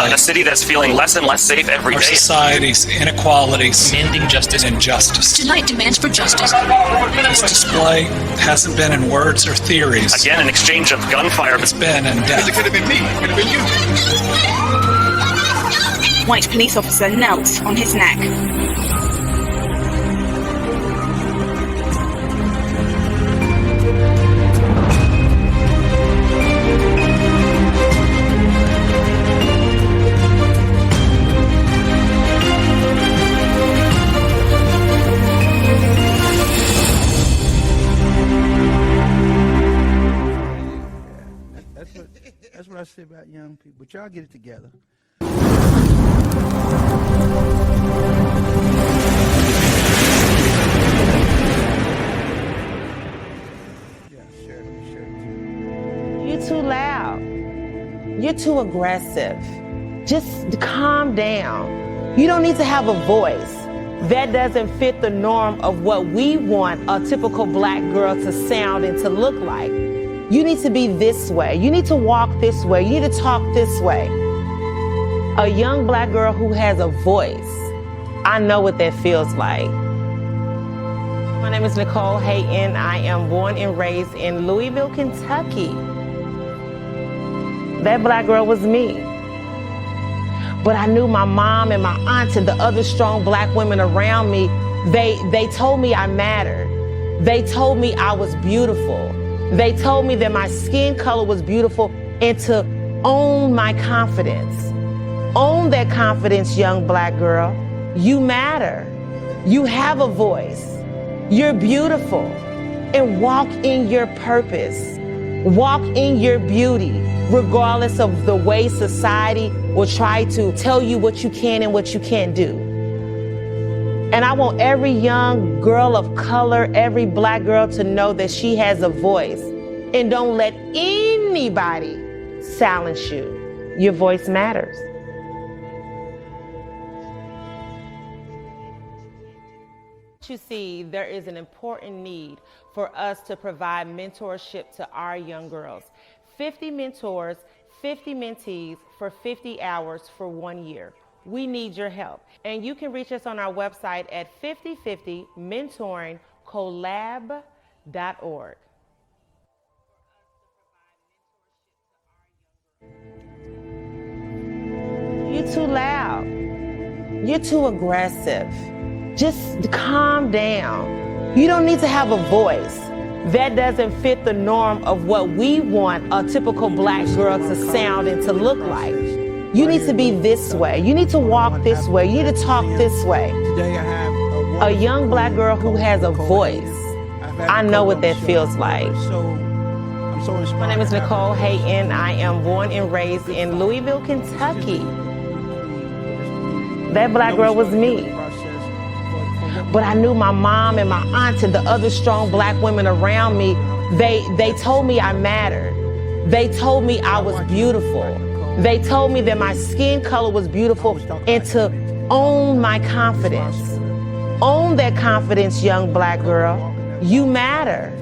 in a city that's feeling less and less safe every our day. society's inequalities, Demanding justice and injustice. Tonight demands for justice. This display hasn't been in words or theories. Again, an exchange of gunfire. It's been in death. It could have been me. It could have been you. White police officer knelt on his neck. That's what I say about young people. But y'all get it together. You're too loud. You're too aggressive. Just calm down. You don't need to have a voice. That doesn't fit the norm of what we want a typical black girl to sound and to look like. You need to be this way. You need to walk this way. You need to talk this way. A young black girl who has a voice. I know what that feels like. My name is Nicole Hayden. I am born and raised in Louisville, Kentucky. That black girl was me. But I knew my mom and my aunt and the other strong black women around me, they told me I mattered. They told me I was beautiful. They told me that my skin color was beautiful and to own my confidence. Own that confidence, young black girl. You matter. You have a voice. You're beautiful. And walk in your purpose. Walk in your beauty, regardless of the way society will try to tell you what you can and what you can't do. And I want every young girl of color, every black girl to know that she has a voice. And don't let anybody silence you. Your voice matters. You see, there is an important need for us to provide mentorship to our young girls. 50 mentors, 50 mentees for 50 hours for 1 year. We need your help. And you can reach us on our website at 5050mentoringcollab.org. You're too loud. You're too aggressive. Just calm down. You don't need to have a voice. That doesn't fit the norm of what we want a typical black girl to sound and to look like. You need to be this way. You need to walk this way. You need to talk this way. A young black girl who has a voice. I know what that feels like. My name is Nicole Hayden. I am born and raised in Louisville, Kentucky. That black girl was me. But I knew my mom and my aunt and the other strong black women around me, they told me I mattered. They told me I was beautiful. They told me that my skin color was beautiful and to own my confidence. Own that confidence, young black girl. You matter.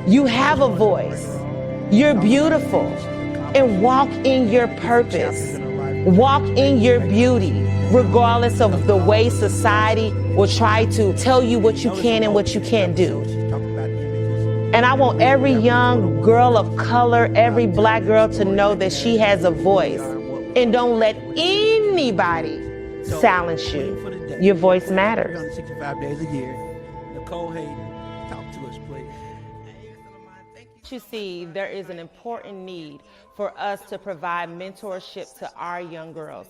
You have a voice. You're beautiful. And walk in your purpose. Walk in your beauty, regardless of the way society will try to tell you what you can and what you can't do. And I want every young girl of color, every black girl to know that she has a voice. And don't let anybody silence you. Your voice matters. 365 days a year. Nicole Hayden, talk to us, please. You see, there is an important need for us to provide mentorship to our young girls.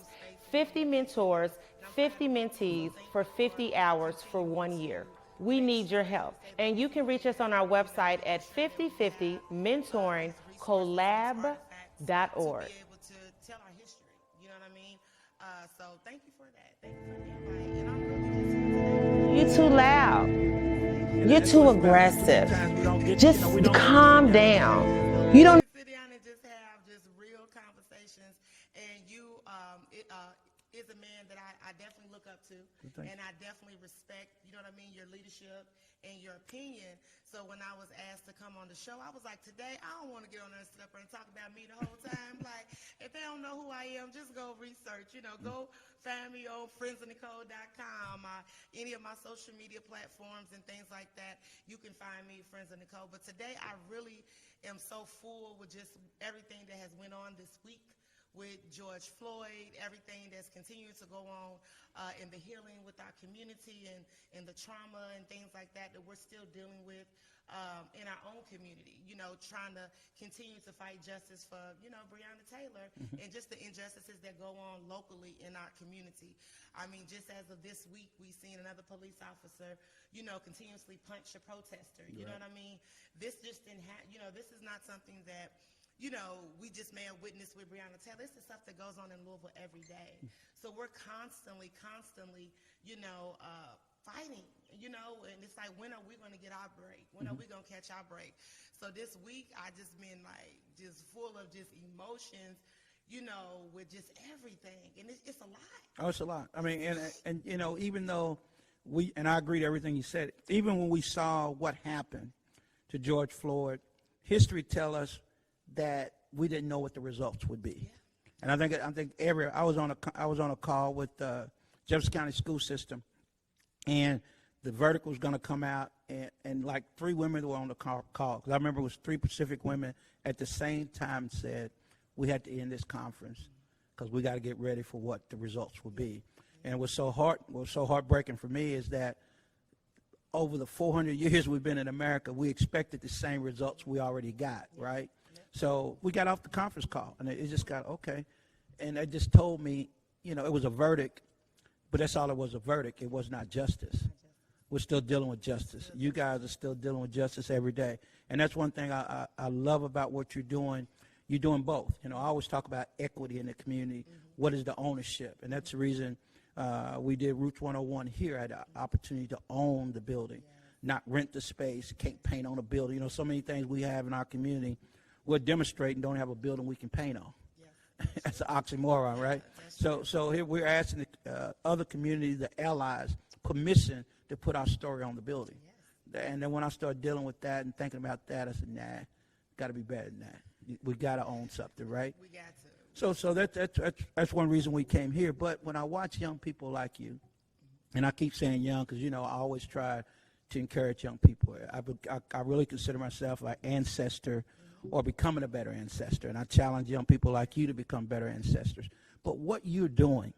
50 mentors, 50 mentees for 50 hours for 1 year. We need your help. And you can reach us on our website at 5050mentoringcollab.org. So thank you for that. Thank you for the invite. You're too loud. You're too aggressive. Just calm down. You don't sit down and just have just real conversations, and it's is a man that I definitely look up to, and I definitely respect, you know what I mean, your leadership and your opinion. So when I was asked to come on the show, I was like, today, I don't want to get on there and sit up and talk about me the whole time. Like, if they don't know who I am, just go research, you know, go find me on friendsofnicole.com, any of my social media platforms and things like that. You can find me, Friends of Nicole. But today, I really am so full with just everything that has went on this week with George Floyd, everything that's continuing to go on in the healing with our community and the trauma and things like that we're still dealing with in our own community, you know, trying to continue to fight justice for, you know, Breonna Taylor and just the injustices that go on locally in our community. I mean, just as of this week, we've seen another police officer, you know, continuously punch a protester. You know what I mean? This just didn't happen. You know, this is not something that, you know, we just may have witnessed with Breonna Taylor. This is stuff that goes on in Louisville every day. So we're constantly, you know, fighting, you know, and it's like, when are we going to get our break? When are we going to catch our break? So this week, I just been like, just full of just emotions, you know, with just everything. And it's a lot. Oh, it's a lot. I mean, and you know, even though and I agree to everything you said, even when we saw what happened to George Floyd, history tell us that we didn't know what the results would be. And I think I was on a call with Jefferson County School System, and the verdict was going to come out, and like 3 women were on the call. Because I remember it was 3 Pacific women at the same time said, we had to end this conference because we got to get ready for what the results would be. And what's so heartbreaking for me is that over the 400 years we've been in America, we expected the same results we already got, right? So we got off the conference call, and it just got, okay. And they just told me, you know, it was a verdict, but that's all it was, a verdict. It was not justice. We're still dealing with justice. You guys are still dealing with justice every day. And that's one thing I love about what you're doing. You're doing both. You know, I always talk about equity in the community. What is the ownership? And that's the reason we did Roots 101 here. I had the opportunity to own the building, not rent the space, can't paint on a building. You know, so many things we have in our community. We're demonstrating don't have a building we can paint on. That's an oxymoron, right? So here we're asking the other community, the allies, permission to put our story on the building. And then when I started dealing with that and thinking about that, I said, nah, got to be better than that. We got to own something, right? We got to. So that's one reason we came here. But when I watch young people like you, and I keep saying young because, you know, I always try to encourage young people. I really consider myself like ancestor or becoming a better ancestor. And I challenge young people like you to become better ancestors. But what you're doing,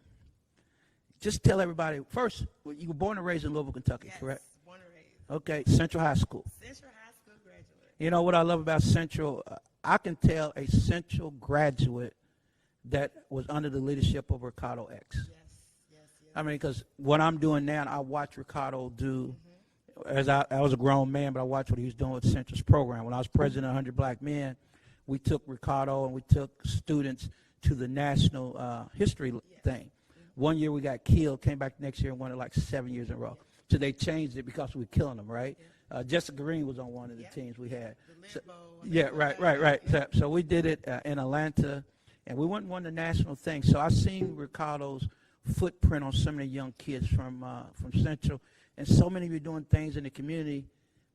just tell everybody, first, you were born and raised in Louisville, Kentucky, correct? Yes, born and raised. Okay, Central High School. Central High School graduate. You know what I love about Central? I can tell a Central graduate that was under the leadership of Ricardo X. Yes. I mean, because what I'm doing now, I watch Ricardo do, as I was a grown man, but I watched what he was doing with Central's program. When I was president of 100 Black Men, we took Ricardo and we took students to the national history thing. One year we got killed, came back next year and won it like 7 years in a row. So they changed it because we were killing them, right? Jessica Green was on one of the teams we had. So, right. So we did it in Atlanta, and we went and won the national thing. So I seen Ricardo's footprint on so many young kids from Central, and so many of you doing things in the community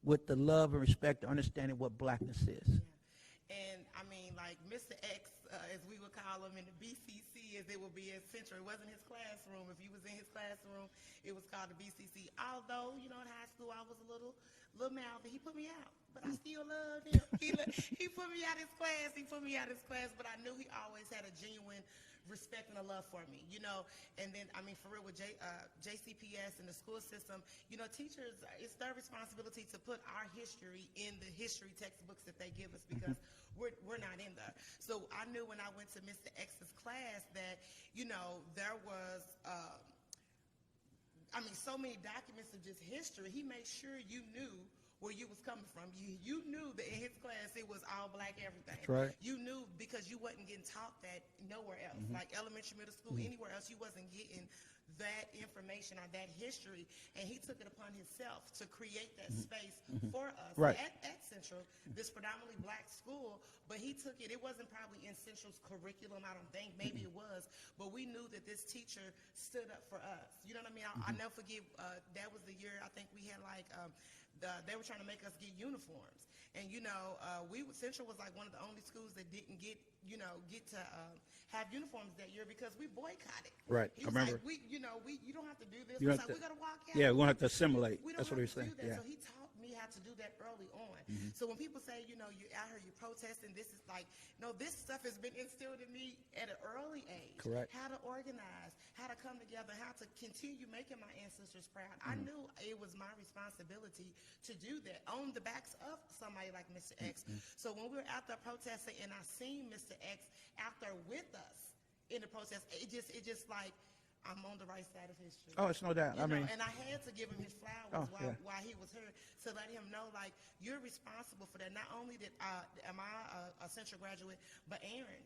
with the love and respect, understanding what blackness is. And I mean, like Mr. X, as we would call him in the BCC, as it would be at Central. It wasn't his classroom. If you was in his classroom, it was called the BCC. Although, you know, in high school, I was a little mouthy. He put me out, but I still loved him. He put me out his class. But I knew he always had a genuine respect and a love for me, you know. And then, I mean, for real, with JCPS and the school system, you know, teachers, it's their responsibility to put our history in the history textbooks that they give us, because we're not in there. So I knew when I went to Mr. X's class that, you know, there was, so many documents of just history. He made sure you knew where you was coming from. You knew that in his class it was all black everything. That's right. You knew because you wasn't getting taught that nowhere else. Like elementary, middle school, anywhere else, you wasn't getting that information or that history, and he took it upon himself to create that space for us Right. at Central, this predominantly black school. But he took it. It wasn't probably in Central's curriculum, I don't think. Maybe it was, but we knew that this teacher stood up for us. You know what I mean? I never forget. That was the year I think we had like they were trying to make us get uniforms. And Central was like one of the only schools that didn't get to have uniforms that year because we boycotted. Right, He I was remember. Like, you don't have to do this. You It's have like, to- we got to walk out. Yeah, we won't have to assimilate. We don't That's what he have was to saying. do that. Yeah. So he taught me how to do that early on. So when people say, you're out here, you're protesting, this is like, no, this stuff has been instilled in me at an early age. Correct. How to organize, how to come together, how to continue making my ancestors proud. I knew it was my responsibility to do that on the backs of somebody like Mr. X. So when we were out there protesting and I seen Mr. X out there with us in the protest, it just like, I'm on the right side of history. Oh, it's no doubt. You I know, mean, and I had to give him his flowers Oh, yeah. while he was here to let him know, like, you're responsible for that. Not only am I a Central graduate, but Aaron.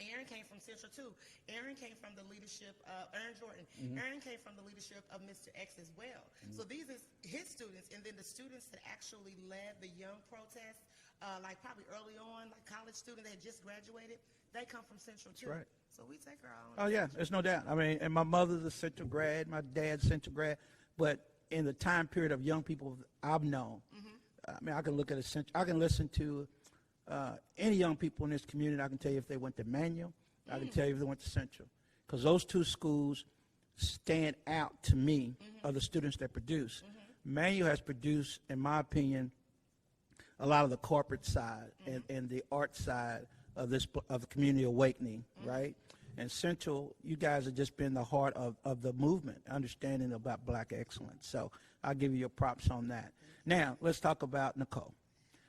Aaron came from Central too. Aaron came from the leadership of Aaron Jordan. Aaron came from the leadership of Mr. X as well. So these are his students, and then the students that actually led the young protests, like probably early on, like college students that had just graduated, they come from Central too. right. So we take our own. Oh, yeah, there's no doubt. I mean, and my mother's a Central grad, my dad's Central grad, but in the time period of young people I've known, I mean, I can look at a Central, I can listen to any young people in this community. I can tell you if they went to Manual, I can tell you if they went to Central, because those two schools stand out to me of the students that produce. Manual has produced, in my opinion, a lot of the corporate side and the art side of the community awakening, right? And Central, you guys have just been the heart of the movement, understanding about black excellence. So I'll give you your props on that. Now, let's talk about Nicole.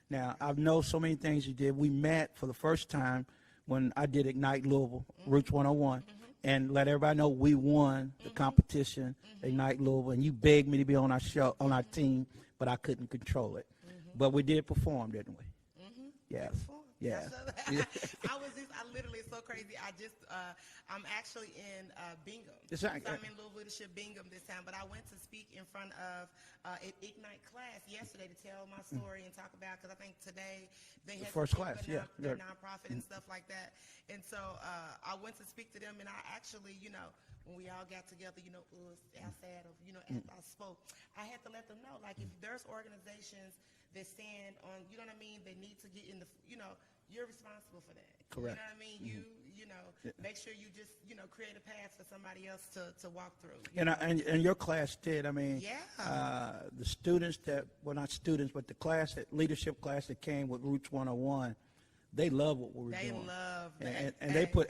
Now, I know so many things you did. We met for the first time when I did Ignite Louisville, Roots 101, and let everybody know we won the competition, Ignite Louisville, and you begged me to be on our show, on our team, but I couldn't control it. But we did perform, didn't we? Yes. Yeah. I literally, it's so crazy. I'm actually in Bingham. It's So like- I'm in Louisville Leadership Bingham this time, but I went to speak in front of an Ignite class yesterday to tell my story and talk about, because I think today they had first class, their yeah. Yeah. nonprofit and stuff like that. And so I went to speak to them, and I actually, when we all got together, it was outside of, after I spoke, I had to let them know, like, if there's organizations that stand on, you know what I mean, they need to get in the, you're responsible for that. Correct. You know what I mean? Make sure you just, create a path for somebody else to walk through. And your class did. I mean, Yeah. The students that, well, not students, but the class, leadership class that came with Roots 101, they love what we were They doing. love and, that.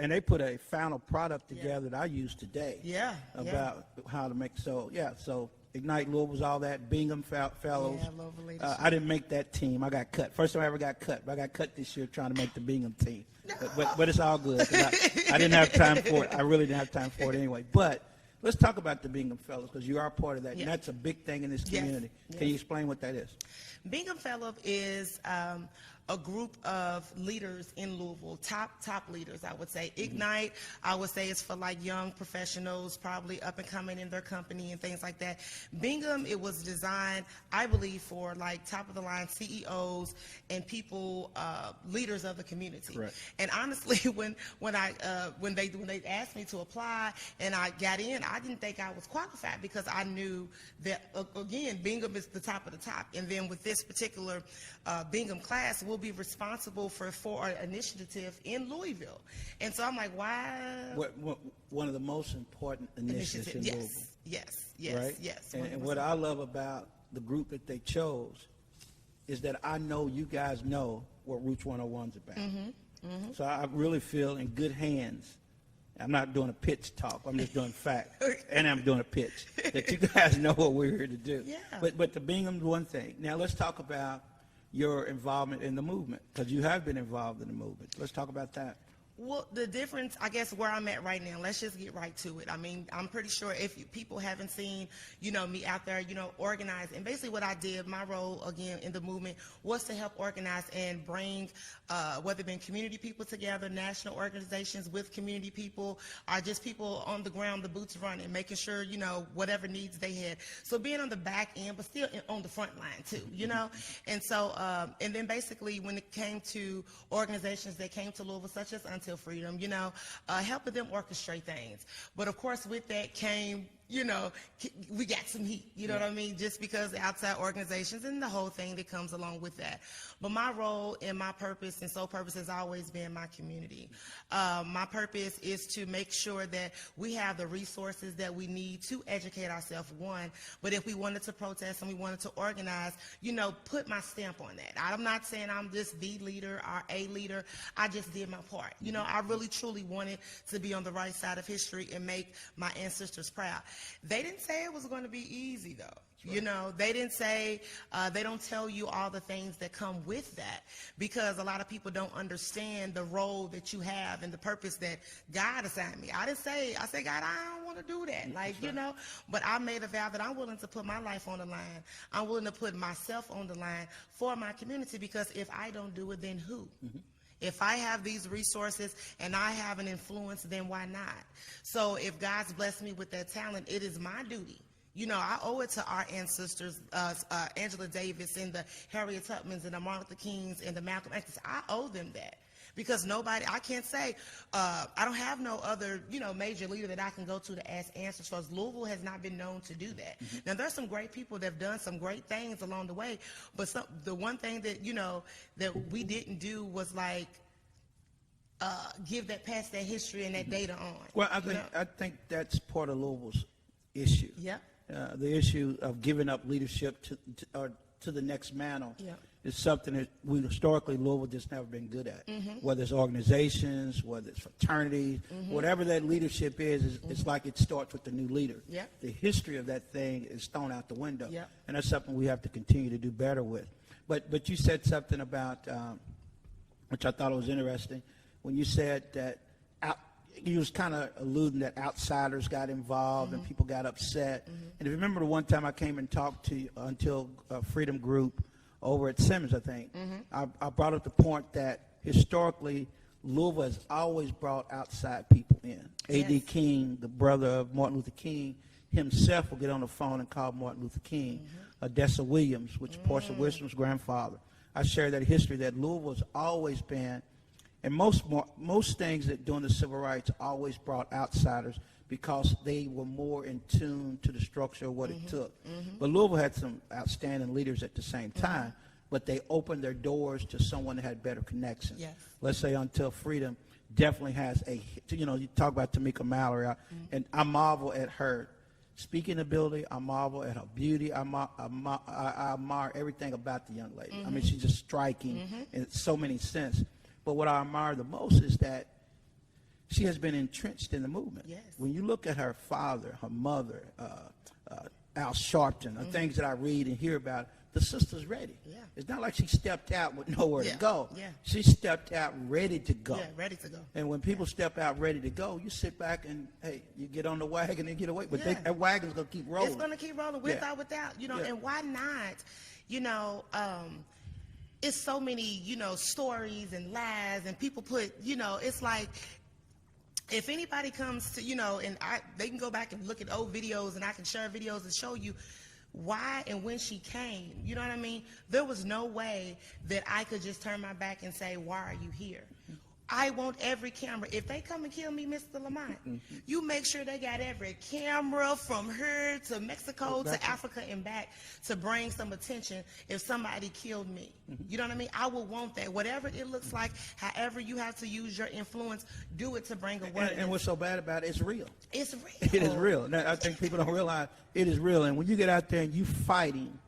and they put a final product together that I use today. Yeah, About how to make, so Ignite Louisville was all that, Bingham Fellows. Yeah, Louisville Leadership. I didn't make that team. I got cut. First time I ever got cut. But I got cut this year trying to make the Bingham team. But it's all good. 'Cause I didn't have time for it. I really didn't have time for it anyway. But let's talk about the Bingham Fellows, because you are part of that. Yeah. And that's a big thing in this Yes. community. Can you explain what that is? Bingham Fellow is a group of leaders in Louisville, top leaders, I would say. Ignite, I would say, is for like young professionals, probably up and coming in their company and things like that. Bingham, it was designed, I believe, for like top of the line CEOs and people, leaders of the community. Correct. And honestly, when they asked me to apply and I got in, I didn't think I was qualified, because I knew that again, Bingham is the top of the top. And then with this particular Bingham class, we'll be responsible for an initiative in Louisville. And so I'm like, why? One of the most important initiatives in Louisville. Yes, Right? yes. And what I love about the group that they chose is that I know you guys know what Roots 101's about. So I really feel in good hands. I'm not doing a pitch talk. I'm just doing fact. And I'm doing a pitch. That you guys know what we're here to do. Yeah. But the Bingham's one thing. Now let's talk about your involvement in the movement, because you have been involved in the movement. Let's talk about that. Well, the difference, I guess, where I'm at right now, let's just get right to it. I mean, I'm pretty sure if people haven't seen, me out there, organize. And basically what I did, my role, again, in the movement was to help organize and bring, whether it been community people together, national organizations with community people, or just people on the ground, the boots running, making sure, whatever needs they had. So being on the back end, but still on the front line, too, And so, and then basically when it came to organizations that came to Louisville, such as Untitled Freedom, helping them orchestrate things. But of course, with that came, we got some heat, what I mean? Just because outside organizations and the whole thing that comes along with that. But my role and my purpose and sole purpose has always been my community. My purpose is to make sure that we have the resources that we need to educate ourselves, one, but if we wanted to protest and we wanted to organize, put my stamp on that. I'm not saying I'm just the leader or a leader. I just did my part. I really truly wanted to be on the right side of history and make my ancestors proud. They didn't say it was going to be easy, though. Right. They didn't say, they don't tell you all the things that come with that, because a lot of people don't understand the role that you have and the purpose that God assigned me. I said, God, I don't want to do that. But I made a vow that I'm willing to put my life on the line. I'm willing to put myself on the line for my community, because if I don't do it, then who? Mm-hmm. If I have these resources and I have an influence, then why not? So if God's blessed me with that talent, it is my duty. I owe it to our ancestors, Angela Davis and the Harriet Tubmans and the Martin Luther Kings and the Malcolm X's. I owe them that. Because I can't say, I don't have no other, major leader that I can go to ask answers, because Louisville has not been known to do that. Mm-hmm. Now, there's some great people that have done some great things along the way, but the one thing that, that we didn't do was pass that history and that data on. Well, I think that's part of Louisville's issue. Yeah. The issue of giving up leadership to the next mantle. Yeah. Is something that we historically, Louisville just never been good at. Mm-hmm. Whether it's organizations, whether it's fraternities, mm-hmm. whatever that leadership is, it's like it starts with the new leader. Yeah. The history of that thing is thrown out the window. Yeah. And that's something we have to continue to do better with. But you said something about, which I thought was interesting, when you said that you was kind of alluding that outsiders got involved, mm-hmm. and people got upset. Mm-hmm. And if you remember the one time I came and talked to Until Freedom Group over at Simmons, I think, mm-hmm. I brought up the point that historically Louisville has always brought outside people in. Yes. A.D. King, the brother of Martin Luther King, himself will get on the phone and call Martin Luther King. Mm-hmm. Odessa Williams, which mm-hmm. Portia Wilson's grandfather. I share that history that Louisville's always been, and most things that during the civil rights always brought outsiders, because they were more in tune to the structure of what mm-hmm. it took. Mm-hmm. But Louisville had some outstanding leaders at the same time, mm-hmm. but they opened their doors to someone that had better connections. Yes. Let's say Until Freedom definitely has you talk about Tamika Mallory, mm-hmm. and I marvel at her speaking ability. I marvel at her beauty. I admire everything about the young lady. Mm-hmm. I mean, she's just striking mm-hmm. in so many sense. But what I admire the most is that she has been entrenched in the movement. Yes. When you look at her father, her mother, Al Sharpton, mm-hmm. things that I read and hear about, the sister's ready. Yeah. It's not like she stepped out with nowhere to go. Yeah. She stepped out ready to go. Yeah, ready to go. And when people step out ready to go, you sit back and, hey, you get on the wagon and get away. But that wagon's going to keep rolling. It's going to keep rolling with or without, and why not, it's so many, stories and lies, and people put, it's like, if anybody comes to, and they can go back and look at old videos, and I can share videos and show you why and when she came, you know what I mean? There was no way that I could just turn my back and say, why are you here? I want every camera. If they come and kill me, Mr. Lamont, mm-hmm. you make sure they got every camera from here to Mexico to Africa and back to bring some attention if somebody killed me. Mm-hmm. You know what I mean? I will want that. Whatever it looks like, however you have to use your influence, do it to bring awareness. And what's so bad about it, it's real. It's real. It is real. Now, I think people don't realize it is real. And when you get out there and you fighting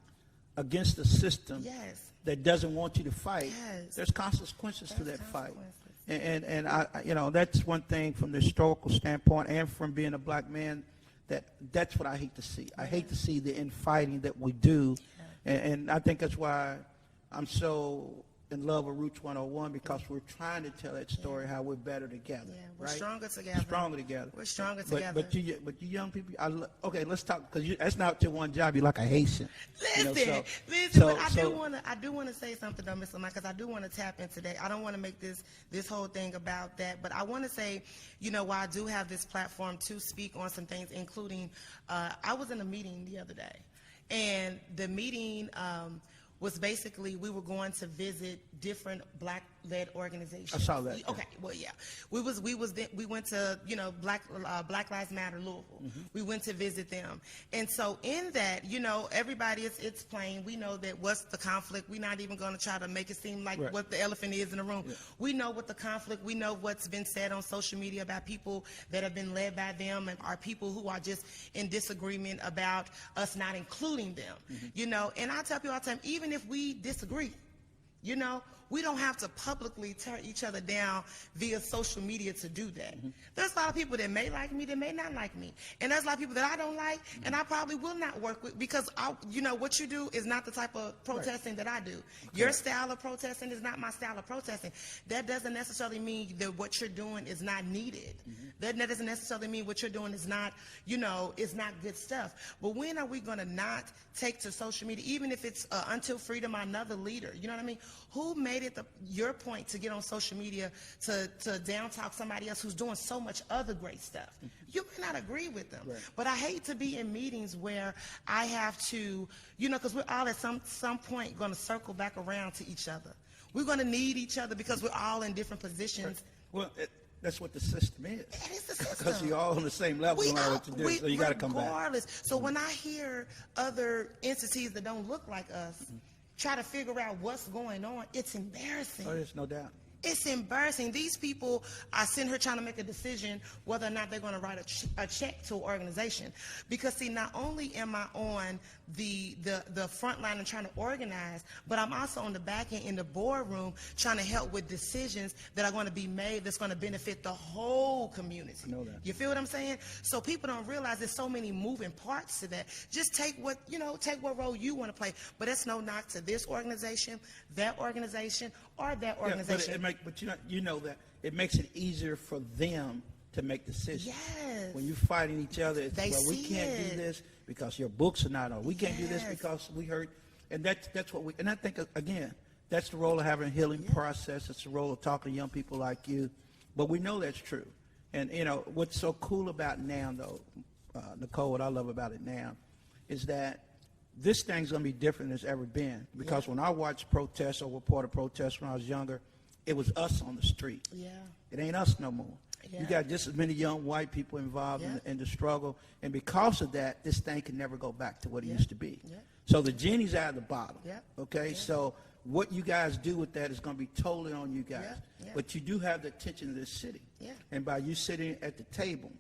against the system that doesn't want you to fight, there's consequences to that fight. And I, that's one thing from the historical standpoint, and from being a black man, that's what I hate to see. I hate to see the infighting that we do, and I think that's why I'm so in love with Roots 101 because we're trying to tell that story how we're better together. Yeah, we're right? stronger together. Stronger together. We're stronger together. But you young people, okay, let's talk, because that's not your one job. You're like a Haitian. Listen, so, but I do want to say something though, Mr. Mike, because I do want to tap into that. I don't want to make this whole thing about that, but I want to say, while I do have this platform to speak on some things, including, I was in a meeting the other day, and the meeting was basically we were going to visit different Black-led organizations. I saw that. Okay, well, yeah, we went to Black Lives Matter Louisville. Mm-hmm. We went to visit them, and so in that, everybody it's plain. We know that what's the conflict. We're not even going to try to make it seem like right. what the elephant is in the room. Yeah. We know what the conflict. We know what's been said on social media about people that have been led by them and are people who are just in disagreement about us not including them. Mm-hmm. And I tell people all the time, even if we disagree, we don't have to publicly tear each other down via social media to do that. Mm-hmm. There's a lot of people that may like me, that may not like me. And there's a lot of people that I don't like, and I probably will not work with, because what you do is not the type of protesting that I do. Okay. Your style of protesting is not my style of protesting. That doesn't necessarily mean that what you're doing is not needed. Mm-hmm. That doesn't necessarily mean what you're doing is not, is not good stuff. But when are we going to not take to social media, even if it's Until Freedom, another leader? You know what I mean? Who made it your point to get on social media to down talk somebody else who's doing so much other great stuff? You may not agree with them, right. But I hate to be in meetings where I have to, because we're all at some point going to circle back around to each other. We're going to need each other because we're all in different positions. Well, that's what the system is. That is the system. Because you're all on the same level, no matter what you do, so you got to come back. Regardless. So when I hear other entities that don't look like us try to figure out what's going on, it's embarrassing. Oh, there's no doubt. It's embarrassing. These people are sitting here trying to make a decision whether or not they're going to write a check to an organization. Because, see, not only am I on the front line and trying to organize, but I'm also on the back end in the boardroom trying to help with decisions that are going to be made that's going to benefit the whole community. I know that. You feel what I'm saying? So people don't realize there's so many moving parts to that. Just take what role you want to play. But it's no knock to this organization, that organization, or that organization. Yeah, but you know that it makes it easier for them to make decisions. Yes. When you're fighting each other, it's, we can't do it. this because your books are not on. We can't do this because we hurt. And that's what and I think, again, that's the role of having a healing process. It's the role of talking to young people like you. But we know that's true. And, what's so cool about now, though, Nicole, what I love about it now is that this thing's going to be different than it's ever been. Because when I watched protests or report a protest when I was younger, it was us on the street. Yeah. It ain't us no more. Yeah. You got just as many young white people involved in the struggle. And because of that, this thing can never go back to what it used to be. Yeah. So the genie's out of the bottle. Yeah. Okay? Yeah. So what you guys do with that is going to be totally on you guys. Yeah. But you do have the attention of this city. Yeah. And by you sitting at the table,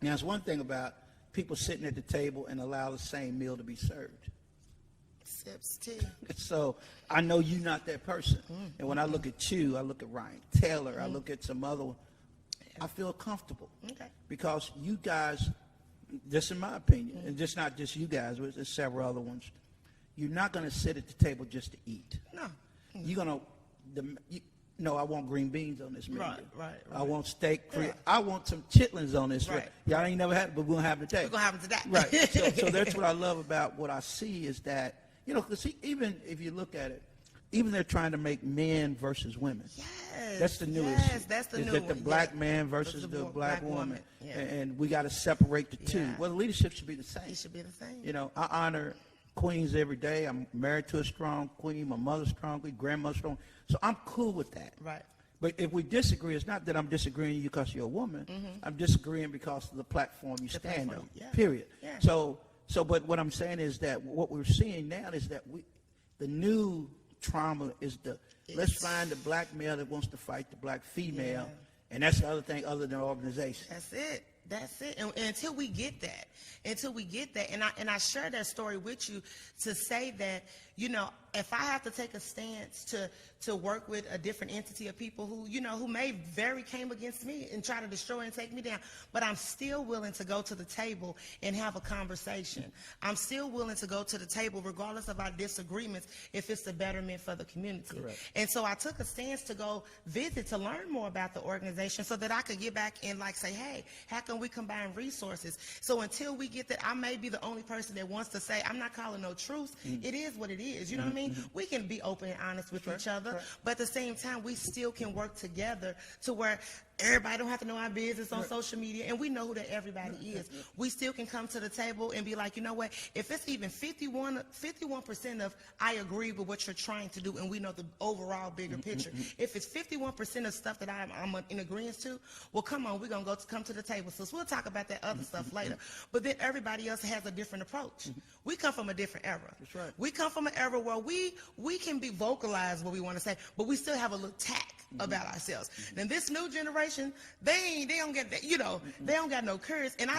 now it's one thing about people sitting at the table and allow the same meal to be served. Sips tea. So I know you're not that person. And when I look at you, I look at Ryan Taylor, I look at some other one, I feel comfortable. Okay. Because you guys, just in my opinion, and just not just you guys, but there's several other ones, you're not going to sit at the table just to eat. No. You're going to, no, I want green beans on this menu. Right. I want steak. Yeah. I want some chitlins on this. Right. Y'all ain't never had it, but we're going to have it today. We're going to have it today. Right. So that's what I love about what I see is that, because even if you look at it, even they're trying to make men versus women. Yes. That's the new issue. Yes, that's the new one. Is that the black yeah. man versus the black woman. Yeah. And we got to separate the two. Yeah. Well, the leadership should be the same. It should be the same. I honor queens every day. I'm married to a strong queen. My mother's strong queen, grandmother's strong. So I'm cool with that. Right. But if we disagree, it's not that I'm disagreeing with you because you're a woman. I'm disagreeing because of the platform you stand on. Yeah. Period. Yeah. But what I'm saying is that what we're seeing now is that the new trauma is let's find the black male that wants to fight the black female, and that's the other thing other than organization. That's it. And until we get that, and I share that story with you to say that, if I have to take a stance to work with a different entity of people who, you know, who may very came against me and try to destroy and take me down, but I'm still willing to go to the table and have a conversation. I'm still willing to go to the table regardless of our disagreements if it's the betterment for the community. Correct. And so I took a stance to go visit to learn more about the organization so that I could get back and like say, hey, how can we combine resources? So until we get that, I may be the only person that wants to say, I'm not calling no truth. It is what it is. You know what I mean? We can be open and honest with each other, but at the same time, we still can work together to where everybody don't have to know our business on social media, and we know who that everybody is. We still can come to the table and be like, you know what, if it's even 51% of I agree with what you're trying to do, and we know the overall bigger picture. If it's 51% of stuff that I'm in agreement to, well, come on, we're going to come to the table. So we'll talk about that other stuff later. But then everybody else has a different approach. We come from a different era. That's right. We come from an era where we can be vocalized what we want to say, but we still have a little tact about ourselves. And this new generation, they don't get that, you know, they don't got no courage. And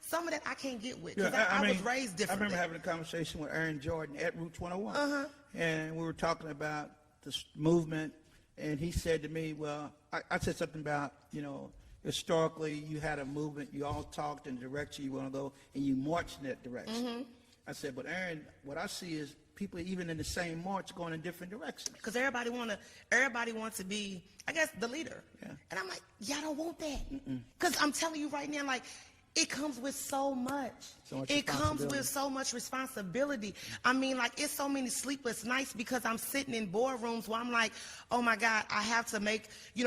some of that I can't get with because I was raised differently. I remember having a conversation with Aaron Jordan at Roots 101. And we were talking about this movement, and he said to me, well, I said something about, you know, historically you had a movement, you all talked in the direction you want to go, and you marched in that direction. I said, but Aaron, what I see is people even in the same march going in different directions. Because everybody wants to be, I guess, the leader. Yeah. And I'm like, y'all don't want that. Because I'm telling you right now, like, it comes with so much. It comes with so much responsibility. I mean, like, it's so many sleepless nights because I'm sitting in boardrooms where I'm like, oh my God, I have to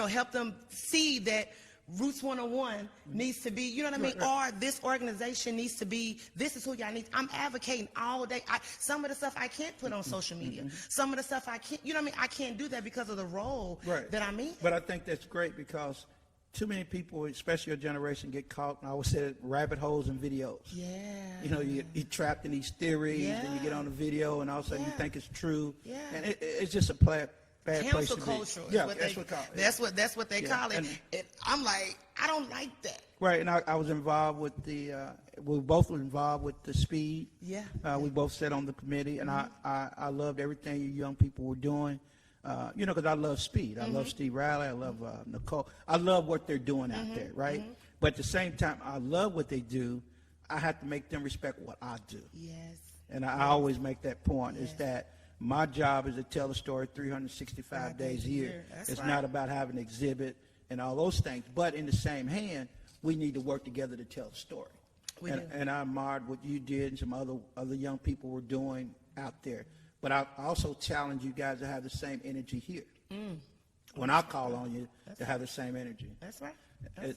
help them see that Roots 101 needs to be, you know what I mean? Or this organization needs to be, this is who y'all need. I'm advocating all day. Some of the stuff I can't put on social media. Some of the stuff I can't, you know what I mean? I can't do that because of the role that I'm in. But I think that's great because too many people, especially your generation, get caught, and I always say, rabbit holes in videos. Yeah. You know, you get trapped in these theories, and you get on the video, and all of a sudden you think it's true. Yeah. And it's just a bad place to be. Culture. Yeah, that's what they call it. And I'm like, I don't like that. Right, and I was involved with we both were involved with the speed. Yeah. We both sat on the committee, and I loved everything you young people were doing. You know, because I love speed. I love Steve Riley. I love Nicole. I love what they're doing out there, right? But at the same time, I love what they do. I have to make them respect what I do. Yes. And I always make that point, is that my job is to tell the story 365 days a year. It's not about having an exhibit and all those things. But in the same hand, we need to work together to tell the story. And I admired what you did and some other young people were doing out there. But I also challenge you guys to have the same energy here. When I call on you to have the same energy. That's right.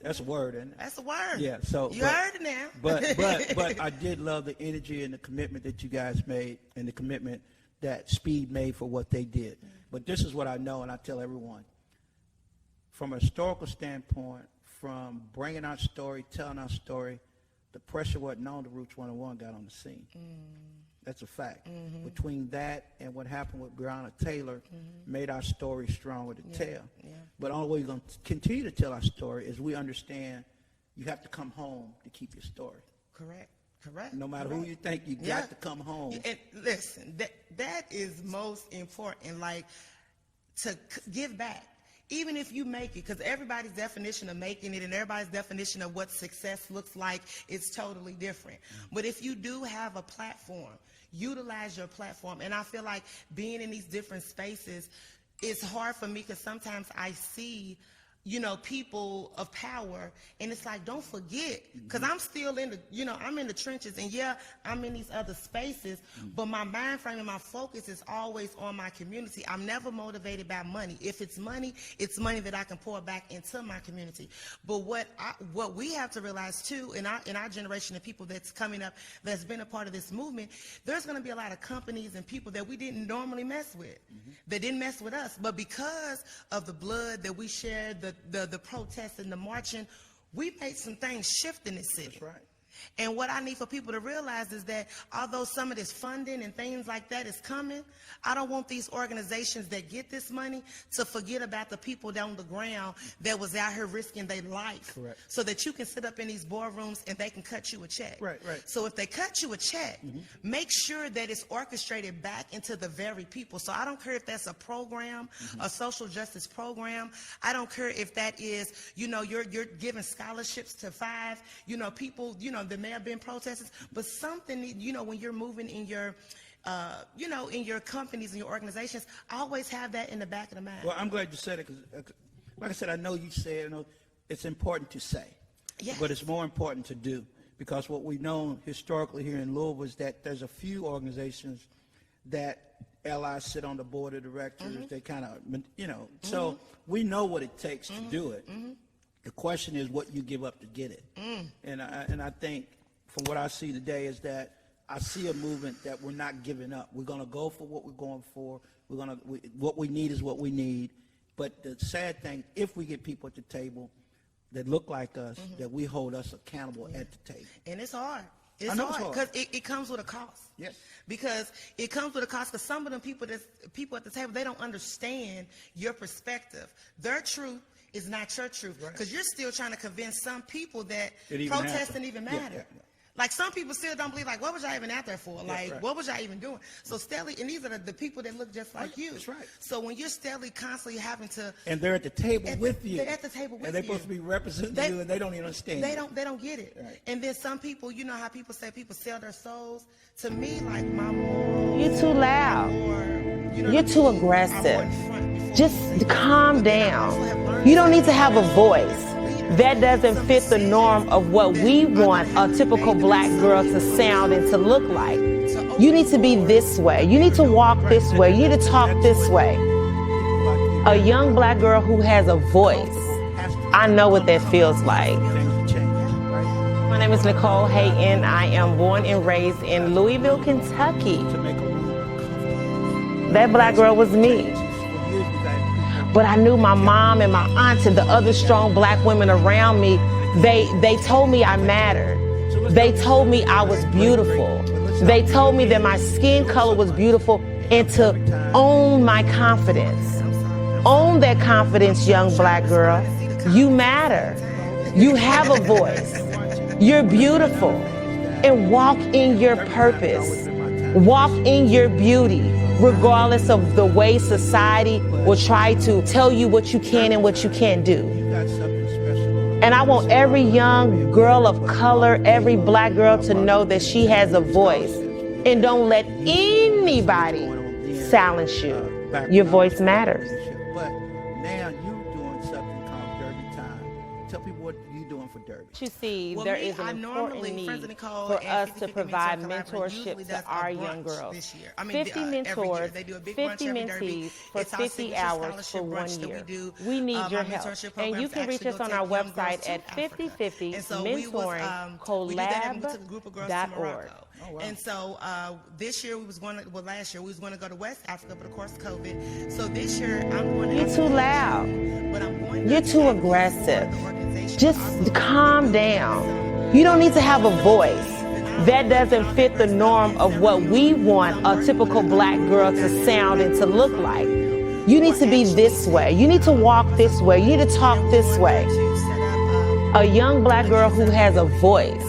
That's a word, isn't it? That's a word. Yeah. So you heard it now. but I did love the energy and the commitment that you guys made, and the commitment that Speed made for what they did. But this is what I know, and I tell everyone. From a historical standpoint, from bringing our story, telling our story, the pressure wasn't on the Roots 101 got on the scene. That's a fact. Between that and what happened with Breonna Taylor made our story stronger to tell. But the only way we're going to continue to tell our story is we understand you have to come home to keep your story. Correct. No matter who you think, you got to come home. And listen, that is most important, like, to give back. Even if you make it, because everybody's definition of making it and everybody's definition of what success looks like is totally different. But if you do have a platform, utilize your platform. And I feel like being in these different spaces, it's hard for me because sometimes I see, you know, people of power, and it's like, don't forget, because I'm still in the, you know, I'm in the trenches, and I'm in these other spaces, but my mind frame and my focus is always on my community. I'm never motivated by money. If it's money that I can pour back into my community. But what we have to realize too, in our generation of people that's coming up, that's been a part of this movement, there's going to be a lot of companies and people that we didn't normally mess with, that didn't mess with us, but because of the blood that we shared, the protests and the marching, we made some things shift in this city. That's right. And what I need for people to realize is that although some of this funding and things like that is coming, I don't want these organizations that get this money to forget about the people down the ground that was out here risking their life. Correct. So that you can sit up in these boardrooms and they can cut you a check. Right. So if they cut you a check, make sure that it's orchestrated back into the very people. So I don't care if that's a program, a social justice program. I don't care if that is, you're giving scholarships to 5, people, that may have been protesters, but something, when you're moving in your, in your companies and your organizations, always have that in the back of the mind. Well, I'm glad you said it because, like I said, I know you said, it's important to say, Yes. but it's more important to do, because what we've known historically here in Louisville is that there's a few organizations that allies sit on the board of directors. They kind of, so we know what it takes to do it. The question is what you give up to get it. And I think from what I see today is that I see a movement that we're not giving up. We're going to go for what we're going for. What we need is what we need. But the sad thing, if we get people at the table that look like us, that we hold us accountable at the table. And it's hard. I know it's hard. Because it comes with a cost. Yes. Because it comes with a cost, because some of them people at the table, they don't understand your perspective. Their truth is not your truth, because you're still trying to convince some people that protesting even matter. Yeah. Like some people still don't believe, like, what was y'all even out there for? Like, right. what was y'all even doing? So steadily, and these are the people that look just like you. That's right. So when you're steadily constantly having to, And they're at the table with you. they're at the table with and they're you. supposed to be representing you, and they don't even understand. They don't get it. Right. And then some people, you know how people say people sell their souls. To me, like my moral. You're too loud. You're too aggressive. Just calm down. You don't need to have a voice. That doesn't fit the norm of what we want a typical black girl to sound and to look like. You need to be this way. You need to walk this way. You need to talk this way. A young black girl who has a voice. I know what that feels like. My name is Nicole Hayden. I am born and raised in Louisville, Kentucky. That black girl was me. But I knew my mom and my aunt and the other strong black women around me, they told me I mattered. They told me I was beautiful. They told me that my skin color was beautiful, and to own my confidence. Own that confidence, young black girl. You matter. You have a voice. You're beautiful. And walk in your purpose. Walk in your beauty, regardless of the way society will try to tell you what you can and what you can't do. And I want every young girl of color, every black girl to know that she has a voice. And don't let anybody silence you. Your voice matters. But now you're doing something called Derby Time. Tell people what you're doing for Derby. You see, Well, there me, is an I normally, important Friends need of Nicole for and us 50 to 50 provide Mentor usually mentorship does to a our brunch young girls. this year. I mean, 50 every year. mentors, They do a big brunch 50 every Derby. mentees for It's our 50 signature hours scholarship for 1 brunch that year. we do. We need your Our help. mentorship And programs you can reach actually us go on take our young girls website to at Africa. 5050 And so we did that and we took a group of girls to Morocco. And so this year we was going to, well, last year we was going to go to West Africa, but of course COVID. So this year I'm going to. You're too loud. But I'm going You're too aggressive. Just calm down. You don't need to have a voice. That doesn't fit the norm of what we want a typical black girl to sound and to look like. You need to be this way. You need to walk this way. You need to talk this way. A young black girl who has a voice.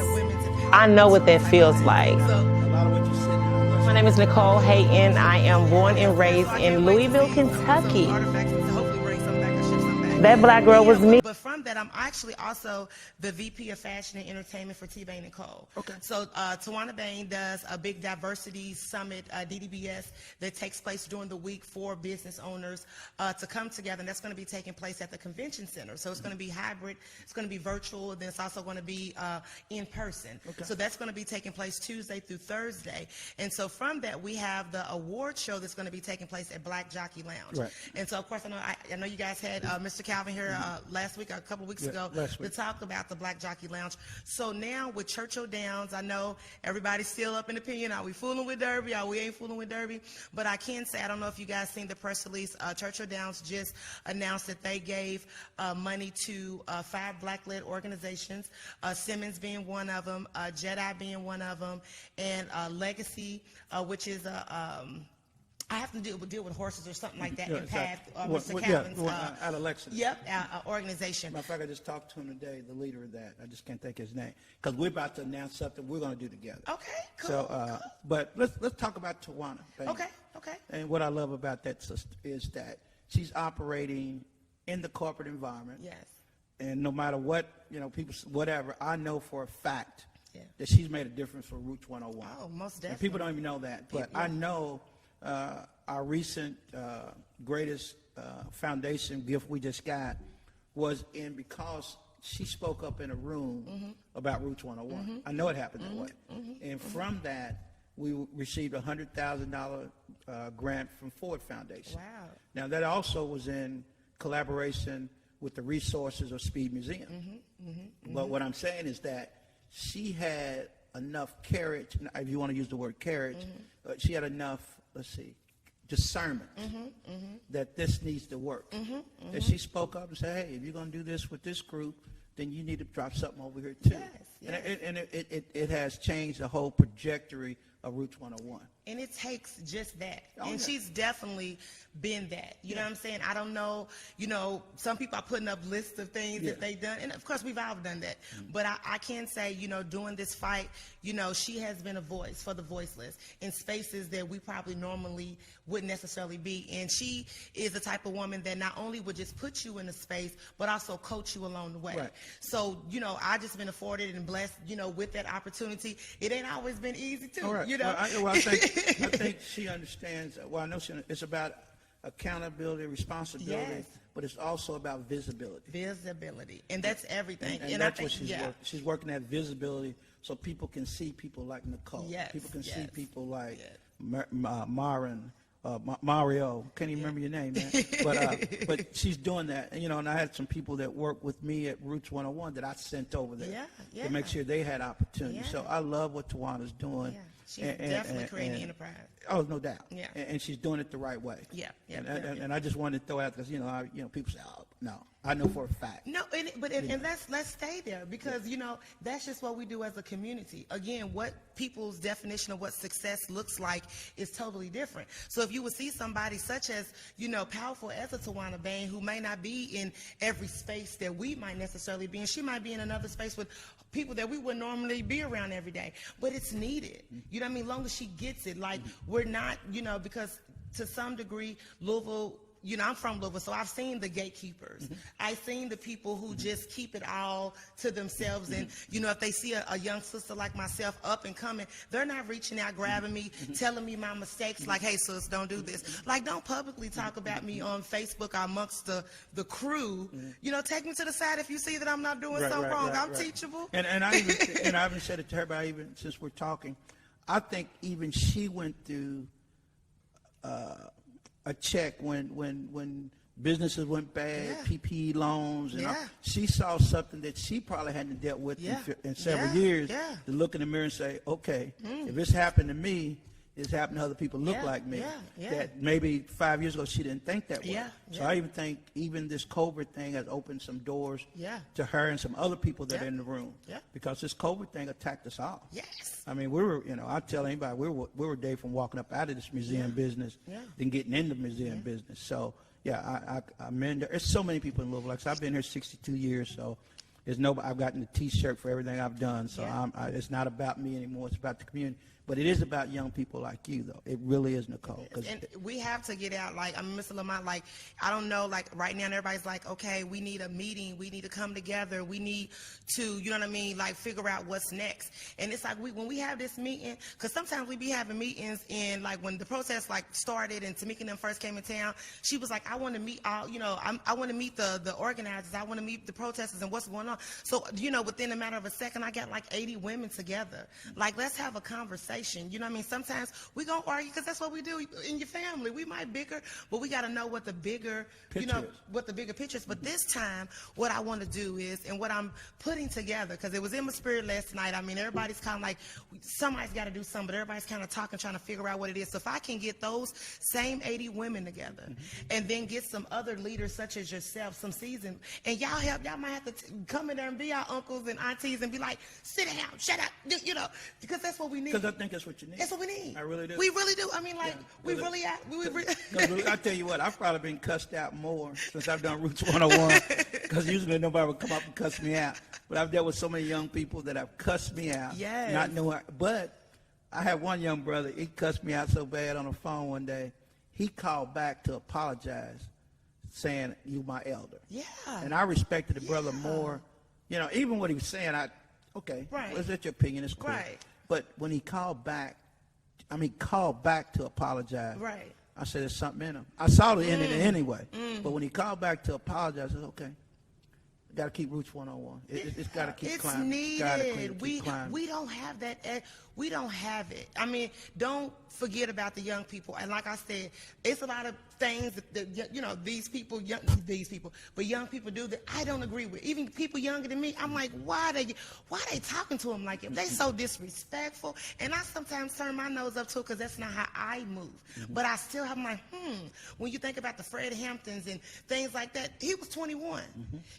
I know what that feels like. My name is Nicole Hayden. I am born and raised in Louisville, Kentucky. That black girl was me. But from that, I'm actually also the VP of Fashion and Entertainment for T-Bain & Cole. Okay. So Tawana Bain does a big diversity summit, DDBS, that takes place during the week for business owners to come together. And that's going to be taking place at the convention center. So it's going to be hybrid. It's going to be virtual. And then it's also going to be in person. Okay. So that's going to be taking place Tuesday through Thursday. And so from that, we have the award show that's going to be taking place at Black Jockey Lounge. Right. And so, of course, I know you guys had Mr. Calvin here last week, or a couple weeks ago, last to week. talk about the Black Jockey Lounge. So now with Churchill Downs, I know everybody's still up in opinion. Are we fooling with Derby? Are we ain't fooling with Derby? But I can say, I don't know if you guys seen the press release. Churchill Downs just announced that they gave money to 5 Black-led organizations, Simmons being one of them, Jedi being one of them, and Legacy, which is I have to deal with horses or something like that. Yeah, And Pat, exactly. Mr. Calvin's, out of Lexington. Yep, organization. Matter of fact, I just talked to him today, the leader of that. I just can't think of his name, because we're about to announce something we're going to do together. Okay, cool. So, cool. but let's talk about Tawana. Baby. Okay. And what I love about that sister is that she's operating in the corporate environment. Yes. And no matter what, people, whatever, I know for a fact Yeah. that she's made a difference for Roots 101. Oh, most definitely. And people don't even know that, but I know our recent greatest foundation gift we just got was because she spoke up in a room about Roots 101. I know it happened that way. And from that, we received a $100,000 grant from Ford Foundation. Wow. Now, that also was in collaboration with the resources of Speed Museum. But what I'm saying is that she had enough courage, if you want to use the word courage, she had enough, discernment that this needs to work. That she spoke up and said, hey, if you're going to do this with this group, then you need to drop something over here too. Yes. And it has changed the whole trajectory of Roots 101. And it takes just that. Oh, And yeah. she's definitely been that. You know what I'm saying? I don't know, some people are putting up lists of things that they've done. And of course, we've all done that. But I can say, doing this fight, she has been a voice for the voiceless in spaces that we probably normally wouldn't necessarily be. And she is the type of woman that not only would just put you in a space, but also coach you along the way. Right. So, I just been afforded and blessed, with that opportunity. It ain't always been easy too, All right. I think she understands. Well, I know it's about accountability, responsibility, Yes. but it's also about visibility. Visibility, and that's everything. And I that's think, what she's working. She's working at visibility, so people can see people like Nicole. Yes, People can see yes, people like yes. Mario. Can't even remember your name, man. But she's doing that. And I had some people that work with me at Roots 101 that I sent over there to make sure they had opportunity. Yeah. So I love what Tawana's doing. Yeah. She's definitely creating enterprise. Oh, no doubt. Yeah. And she's doing it the right way. Yeah. And I just wanted to throw out because people say, oh no, I know for a fact. No, but let's stay there because that's just what we do as a community. Again, what people's definition of what success looks like is totally different. So if you would see somebody such as powerful as a Tawana Bain, who may not be in every space that we might necessarily be in, she might be in another space with people that we would normally be around every day, but it's needed. You know what I mean? Long as she gets it, like we're not, because to some degree, Louisville, I'm from Louisville, so I've seen the gatekeepers. I've seen the people who just keep it all to themselves. And, if they see a young sister like myself up and coming, they're not reaching out, grabbing me, telling me my mistakes, like, hey, sis, don't do this. Like, don't publicly talk about me on Facebook or amongst the crew. Take me to the side if you see that I'm not doing something wrong. I'm teachable. And I even said it to her, but even since we're talking, I think even she went through a check when businesses went bad, PPE loans, and all. She saw something that she probably hadn't dealt with in several years. To look in the mirror and say, okay, if this happened to me, it's happened to other people look like me. That maybe 5 years ago she didn't think that way. So I even think this COVID thing has opened some doors to her and some other people that are in the room. Because this COVID thing attacked us all. Yes. I mean, we were, I tell anybody, we were a day from walking up out of this museum business than getting into museum business. So, there's so many people in Louisville. Like, so I've been here 62 years, so I've gotten a T-shirt for everything I've done. So it's not about me anymore. It's about the community. But it is about young people like you, though. It really is, Nicole. And we have to get out. Like, Mr. Lamont, like, I don't know, like, right now everybody's like, okay, we need a meeting. We need to come together. We need to, you know what I mean, like, figure out what's next. And it's like when we have this meeting, because sometimes we be having meetings, and, like, when the protest, like, started and Tamika and them first came in town, she was like, I want to meet all, I want to meet the organizers. I want to meet the protesters and what's going on. on. So, you know, within a matter of a second, I got like 80 women together. Like, let's have a conversation. You know what I mean? Sometimes we gonna argue because that's what we do in your family. We might bicker, but we got to know what the bigger, what the bigger picture is. But this time, what I want to do is, and what I'm putting together, because it was in my spirit last night. I mean, everybody's kind of like, somebody's got to do something, but everybody's kind of talking, trying to figure out what it is. So if I can get those same 80 women together, and then get some other leaders such as yourself, some seasoned, and y'all might have to come in there and be our uncles and aunties and be like, sit down, shut up, you know, because that's what we need. Because I think that's what you need. That's what we need. I really do. We really do. I mean, like, I tell you what, I've probably been cussed out more since I've done Roots 101, because usually nobody would come up and cuss me out. But I've dealt with so many young people that have cussed me out, yes. not knowing. But I had one young brother, he cussed me out so bad on the phone one day, he called back to apologize, saying, you my elder. Yeah. And I respected the brother more. You know, even what he was saying, okay, right. Well, that's your opinion, it's cool. Right. But when he called back to apologize, right. I said, there's something in him. I saw the end in it anyway. But when he called back to apologize, I said, okay. Got to keep Roots 101. It's got to keep climbing. It's needed. We don't have that. We don't have it. I mean, don't forget about the young people. And like I said, it's a lot of things that you know, but young people do that I don't agree with. Even people younger than me, I'm like, why are they talking to them like that? They so disrespectful. And I sometimes turn my nose up to it because that's not how I move. But I still have, I'm like, when you think about the Fred Hamptons and things like that, he was 21.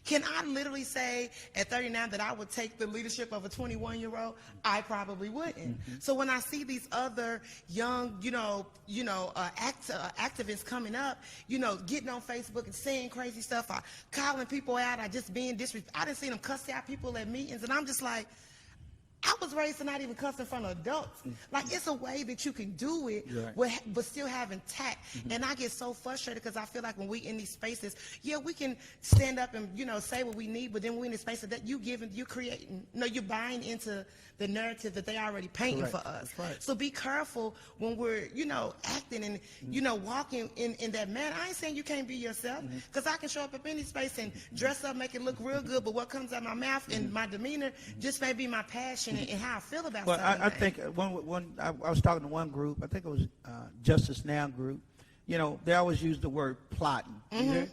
Can I literally say at 39 that I would take the leadership of a 21-year-old? I probably wouldn't. So when I see these other young, activists coming up, getting on Facebook and saying crazy stuff, or calling people out, or just being disrespectful. I didn't see them cuss out people at meetings, and I'm just like, I was raised to not even cuss in front of adults. Like, it's a way that you can do it, but still having tact. And I get so frustrated because I feel like when we in these spaces, we can stand up and, say what we need, but then we're in the spaces that you're creating, you're buying into the narrative that they already painting for us. Right. So be careful when we're, acting and, walking in that manner. I ain't saying you can't be yourself, because I can show up in any space and dress up, make it look real good, but what comes out my mouth and my demeanor just may be my passion and how I feel about something. Well, I think when I was talking to one group, I think it was Justice Now group, they always use the word plotting.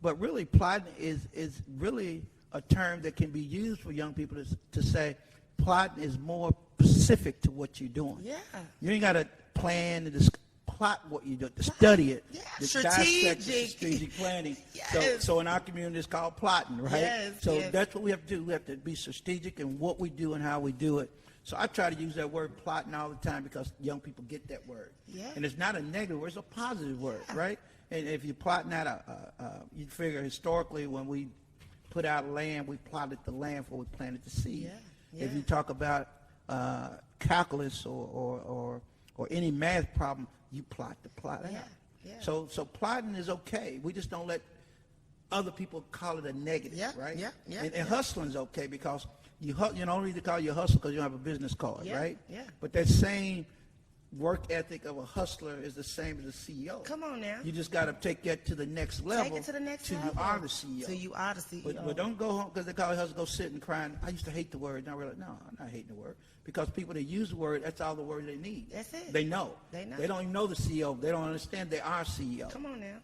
But really, plotting is really a term that can be used for young people to say plotting is more specific to what you're doing. Yeah. You ain't got to plan and plot what you do, to study it, to dissect strategic planning. So in our community, it's called plotting, right? That's what we have to do. We have to be strategic in what we do and how we do it. So I try to use that word plotting all the time because young people get that word. And it's not a negative word, it's a positive word, right? And if you're plotting out, you figure historically when we put out land, we plotted the land before we planted the seed. If you talk about calculus or any math problem, you plot the plot out. So plotting is okay. We just don't let other people call it a negative, right? And hustling's okay because you don't need to call you a hustler because you don't have a business card, right? But that same work ethic of a hustler is the same as a CEO. Come on now. You just got to take that to the next level. Take it to the next level. Till you are the CEO. Till you are the CEO. But don't go home because they call it hustle, go sit and cry. I used to hate the word. And I realized, no, I'm not hating the word. Because people that use the word, that's all the word they need. That's it. They know. They don't even know the CEO. They don't understand they are CEO. Come on now.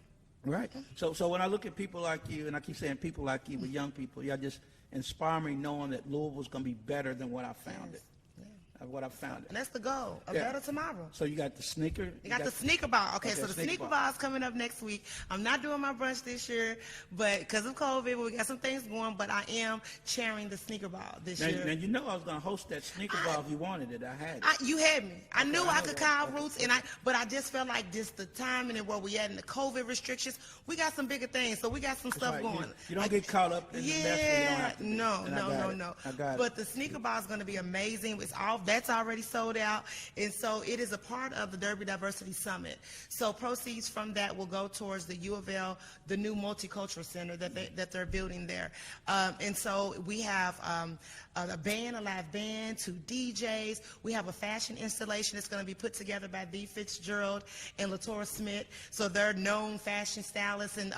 Right. So when I look at people like you, and I keep saying people like you, but young people, y'all just inspire me knowing that Louisville's going to be better than what I found it. What I found it. And that's the goal. A better tomorrow. So you got the sneaker. You got the sneaker ball. Okay, so the sneaker ball is coming up next week. I'm not doing my brunch this year, but because of COVID, we got some things going. But I am chairing the sneaker ball this year. Now I was going to host that sneaker ball if you wanted it. I had it. You had me. I knew I could call Roots, but I just felt like just the timing and where we at in the COVID restrictions. We got some bigger things, so we got some stuff going. You don't get caught up in the mess when you don't have to. No. I got it. But the sneaker ball is going to be amazing. That's already sold out, and so it is a part of the Derby Diversity Summit. So proceeds from that will go towards the U of L, the new multicultural center that they're building there. And so we have a band, a live band, 2 DJs. We have a fashion installation that's going to be put together by Dee Fitzgerald and LaTora Smith. So they're known fashion stylists and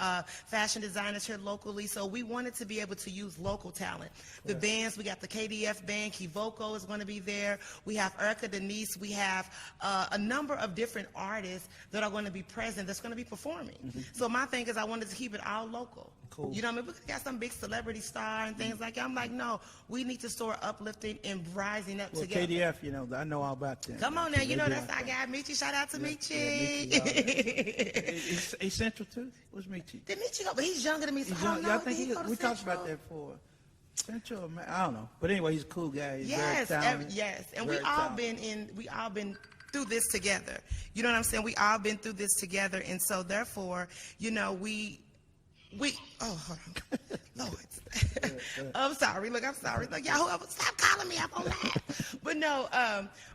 fashion designers here locally. So we wanted to be able to use local talent. The bands, we got the KDF band, Kivoko is going to be there. We have Erica Denise. We have a number of different artists that are going to be present that's going to be performing. So my thing is I wanted to keep it all local. Cool. You know what I mean? We got some big celebrity star and things like that. I'm like, no, we need to start uplifting and rising up together. KDF, you know, I know all about them. Come on now, you know that's our guy, Michi. Shout out to Michi. He's Central too? What's Michi? Did Michi go? But he's younger than me, so He's I don't know. I think Did he go to we talked Central? about that for Central. I don't know, but anyway, he's a cool guy. He's Yes, very talented. yes, and very we all talented. been through this together. You know what I'm saying? We all been through this together, and so therefore, you know, we oh, hold on. Lord. I'm sorry. Look, I'm sorry. Look, y'all, whoever, stop calling me. I'm gonna laugh. But no,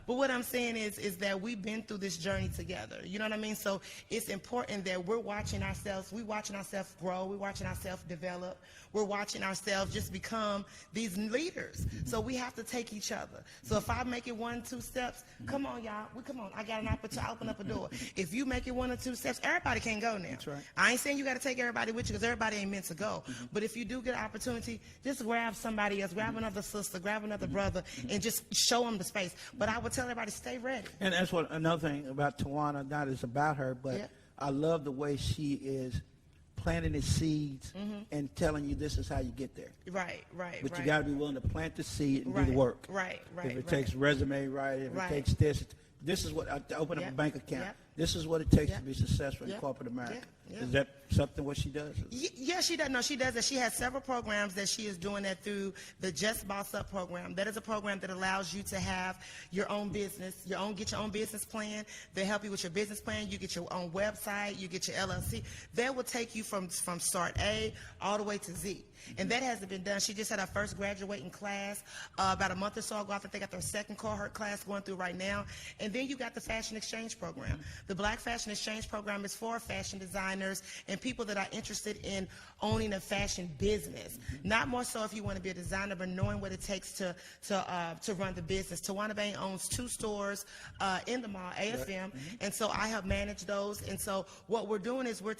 but what I'm saying is that we've been through this journey together. You know what I mean? So it's important that we're watching ourselves. We're watching ourselves grow. We're watching ourselves develop. We're watching ourselves just become these leaders. So we have to take each other. So if I make it 1, 2 steps, come on, y'all. Come on. I got an opportunity to open up a door. If you make it 1 or 2 steps, everybody can go now. That's right. I ain't saying you got to take everybody with you because everybody ain't meant to go. But if you do get an opportunity, just grab somebody else, grab another sister, grab another brother, and just show them the space. But I would tell everybody, stay ready. And that's what another thing about Tawana, not is about her, but Yeah. I love the way she is planting the seeds and telling you this is how you get there. Right. But you got to be willing to plant the seed and do Right, the work. right, If it right. takes resume writing, if Right. it takes this is what to open up a Yep, bank account. yep. This is what it takes Yep. to be successful in Yep, corporate America. yep. Is that something what she does? Yeah, she does. No, she does that. She has several programs that she is doing that through the Just Boss Up program. That is a program that allows you to have your own business, get your own business plan. They help you with your business plan. You get your own website. You get your LLC. That will take you from start A all the way to Z. And that hasn't been done. She just had her first graduating class about a month or so ago. I think they got their second cohort class going through right now. And then you got the Fashion Exchange program. The Black Fashion Exchange program is for fashion designers and people that are interested in owning a fashion business. Not more so if you want to be a designer, but knowing what it takes to run the business. Tawana Bain owns 2 stores in the mall, AFM, and so I help manage those. And so what we're doing is we're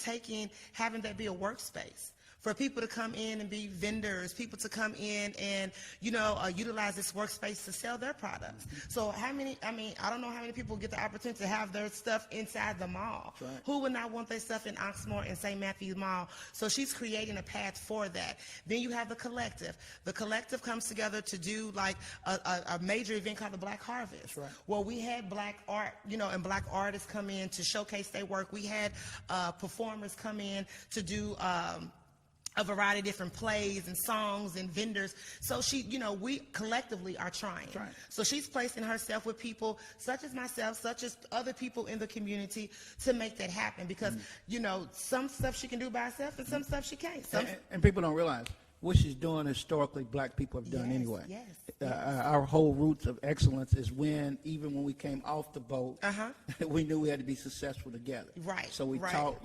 having that be a workspace for people to come in and be vendors, people to come in and, utilize this workspace to sell their products. So I don't know how many people get the opportunity to have their stuff inside the mall. Right. Who would not want their stuff in Oxmoor and St. Matthews Mall? So she's creating a path for that. Then you have the collective. The collective comes together to do like a major event called the Black Harvest. Right. Well, we had black art, and black artists come in to showcase their work. We had performers come in to do a variety of different plays and songs and vendors. So we collectively are trying. Right. So she's placing herself with people such as myself, such as other people in the community to make that happen because, some stuff she can do by herself and some stuff she can't. And people don't realize what she's doing historically black people have done Yes, anyway. yes. Our whole roots of excellence is even when we came off the boat, we knew we had to be successful together. Right, So we right. taught,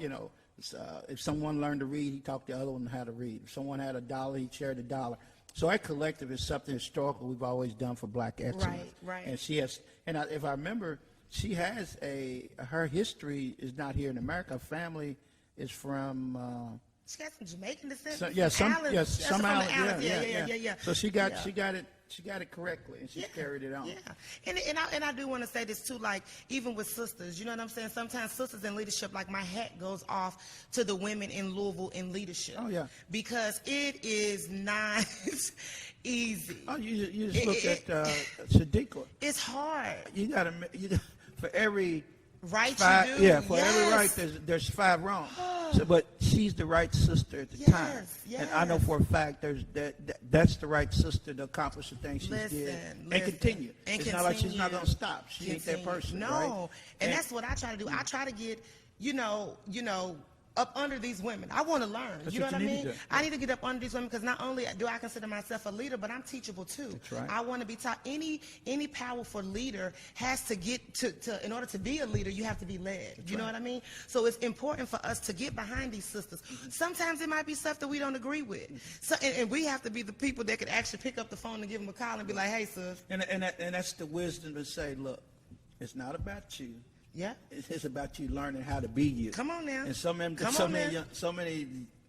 if someone learned to read, he taught the other one how to read. If someone had $1, he shared $1. So our collective is something historical we've always done for black excellence. Right. And she has, if I remember, she has her history is not here in America. Her family is from, She got some Jamaican descent. some from the Island, Islands. Yeah. So she got it correctly, and she carried it on. Yeah, and I do want to say this too, like even with sisters, you know what I'm saying? Sometimes sisters in leadership, like my hat goes off to the women in Louisville in leadership. Oh, yeah. Because it is not easy. Oh, you just look at Sadiqa. It's hard. You got for every Right, five, you do. yeah, for Yes. every right there's 5 wrong. But she's the right sister at the time, and I know yes. for a fact that's the right sister to accomplish the things she did and continue. It's not like she's not going to stop. She ain't that person. No, right? and that's what I try to do. I try to get, up under these women. I want to learn. That's You know what what I you need mean? to do. I need to get up under these women because not only do I consider myself a leader, but I'm teachable too. That's right. I want to be taught. Any powerful leader has to get to in order to be a leader, you have to be led. You know what I mean? So it's important for us to get behind these sisters. Sometimes it might be stuff that we don't agree with. So and we have to be the people that could actually pick up the phone and give them a call and be like, hey, sis. And that's the wisdom to say, look, it's not about you. Yeah. It's about you learning how to be you. Come on now. And so many,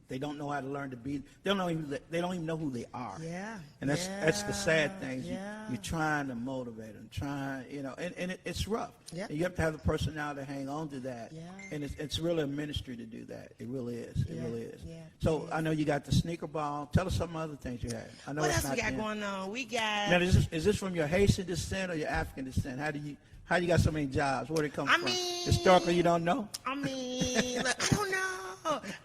they don't know how to learn to be. They don't even know who they are. Yeah. And that's the sad thing. Yeah. You're trying to motivate them, and it's rough. Yeah. And you have to have the personality to hang on to that. Yeah. And it's really a ministry to do that. It really is. It Yeah. really is. Yeah. So I know you got the sneaker ball. Tell us some other things you had. I know What it's else we not got going on? We got. Now, is this from your Haitian descent or your African descent? How you got so many jobs? Where did it come from? Historically, you don't know? I mean, look, I don't know.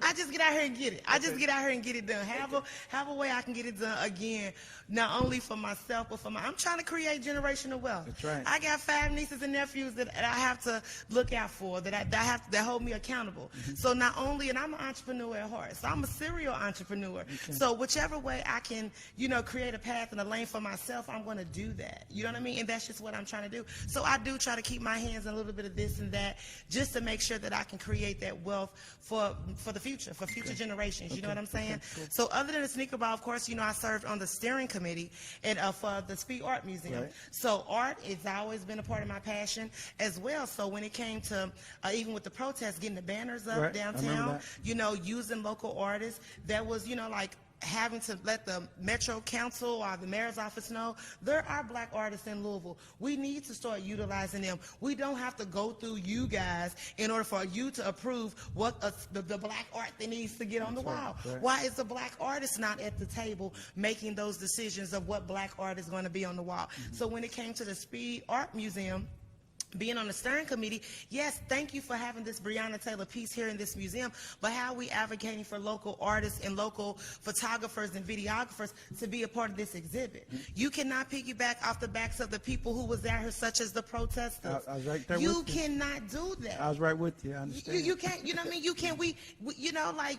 I just get out here and get it. I just get out here and get it done. Have a way I can get it done again, not only for myself, but I'm trying to create generational wealth. That's right. I got 5 nieces and nephews that I have to look out for, that hold me accountable. Mm-hmm. So not only, and I'm an entrepreneur at heart, so I'm a serial entrepreneur. Okay. So whichever way I can, create a path and a lane for myself, I'm going to do that. You know what I mean? And that's just what I'm trying to do. So I do try to keep my hands in a little bit of this and that, just to make sure that I can create that wealth for the future, for future generations. You know what I'm saying? Cool. So other than the sneaker ball, of course, I served on the steering committee and for the Speed Art Museum. Right. So art has always been a part of my passion as well. So when it came to even with the protests, getting the banners up Right. I remember downtown, that. using local artists, that was like having to let the Metro Council or the mayor's office know there are black artists in Louisville. We need to start utilizing them. We don't have to go through you guys in order for you to approve what the black art that needs to get on the wall. Right. Why is the black artist not at the table making those decisions of what black art is going to be on the wall? So when it came to the Speed Art Museum, being on the steering committee, yes, thank you for having this Breonna Taylor piece here in this museum, but how are we advocating for local artists and local photographers and videographers to be a part of this exhibit? You cannot piggyback off the backs of the people who was out here, such as the protesters. I was right there You with you. cannot do that. I was right with you. I understand. You can't, you know what I mean? You can't,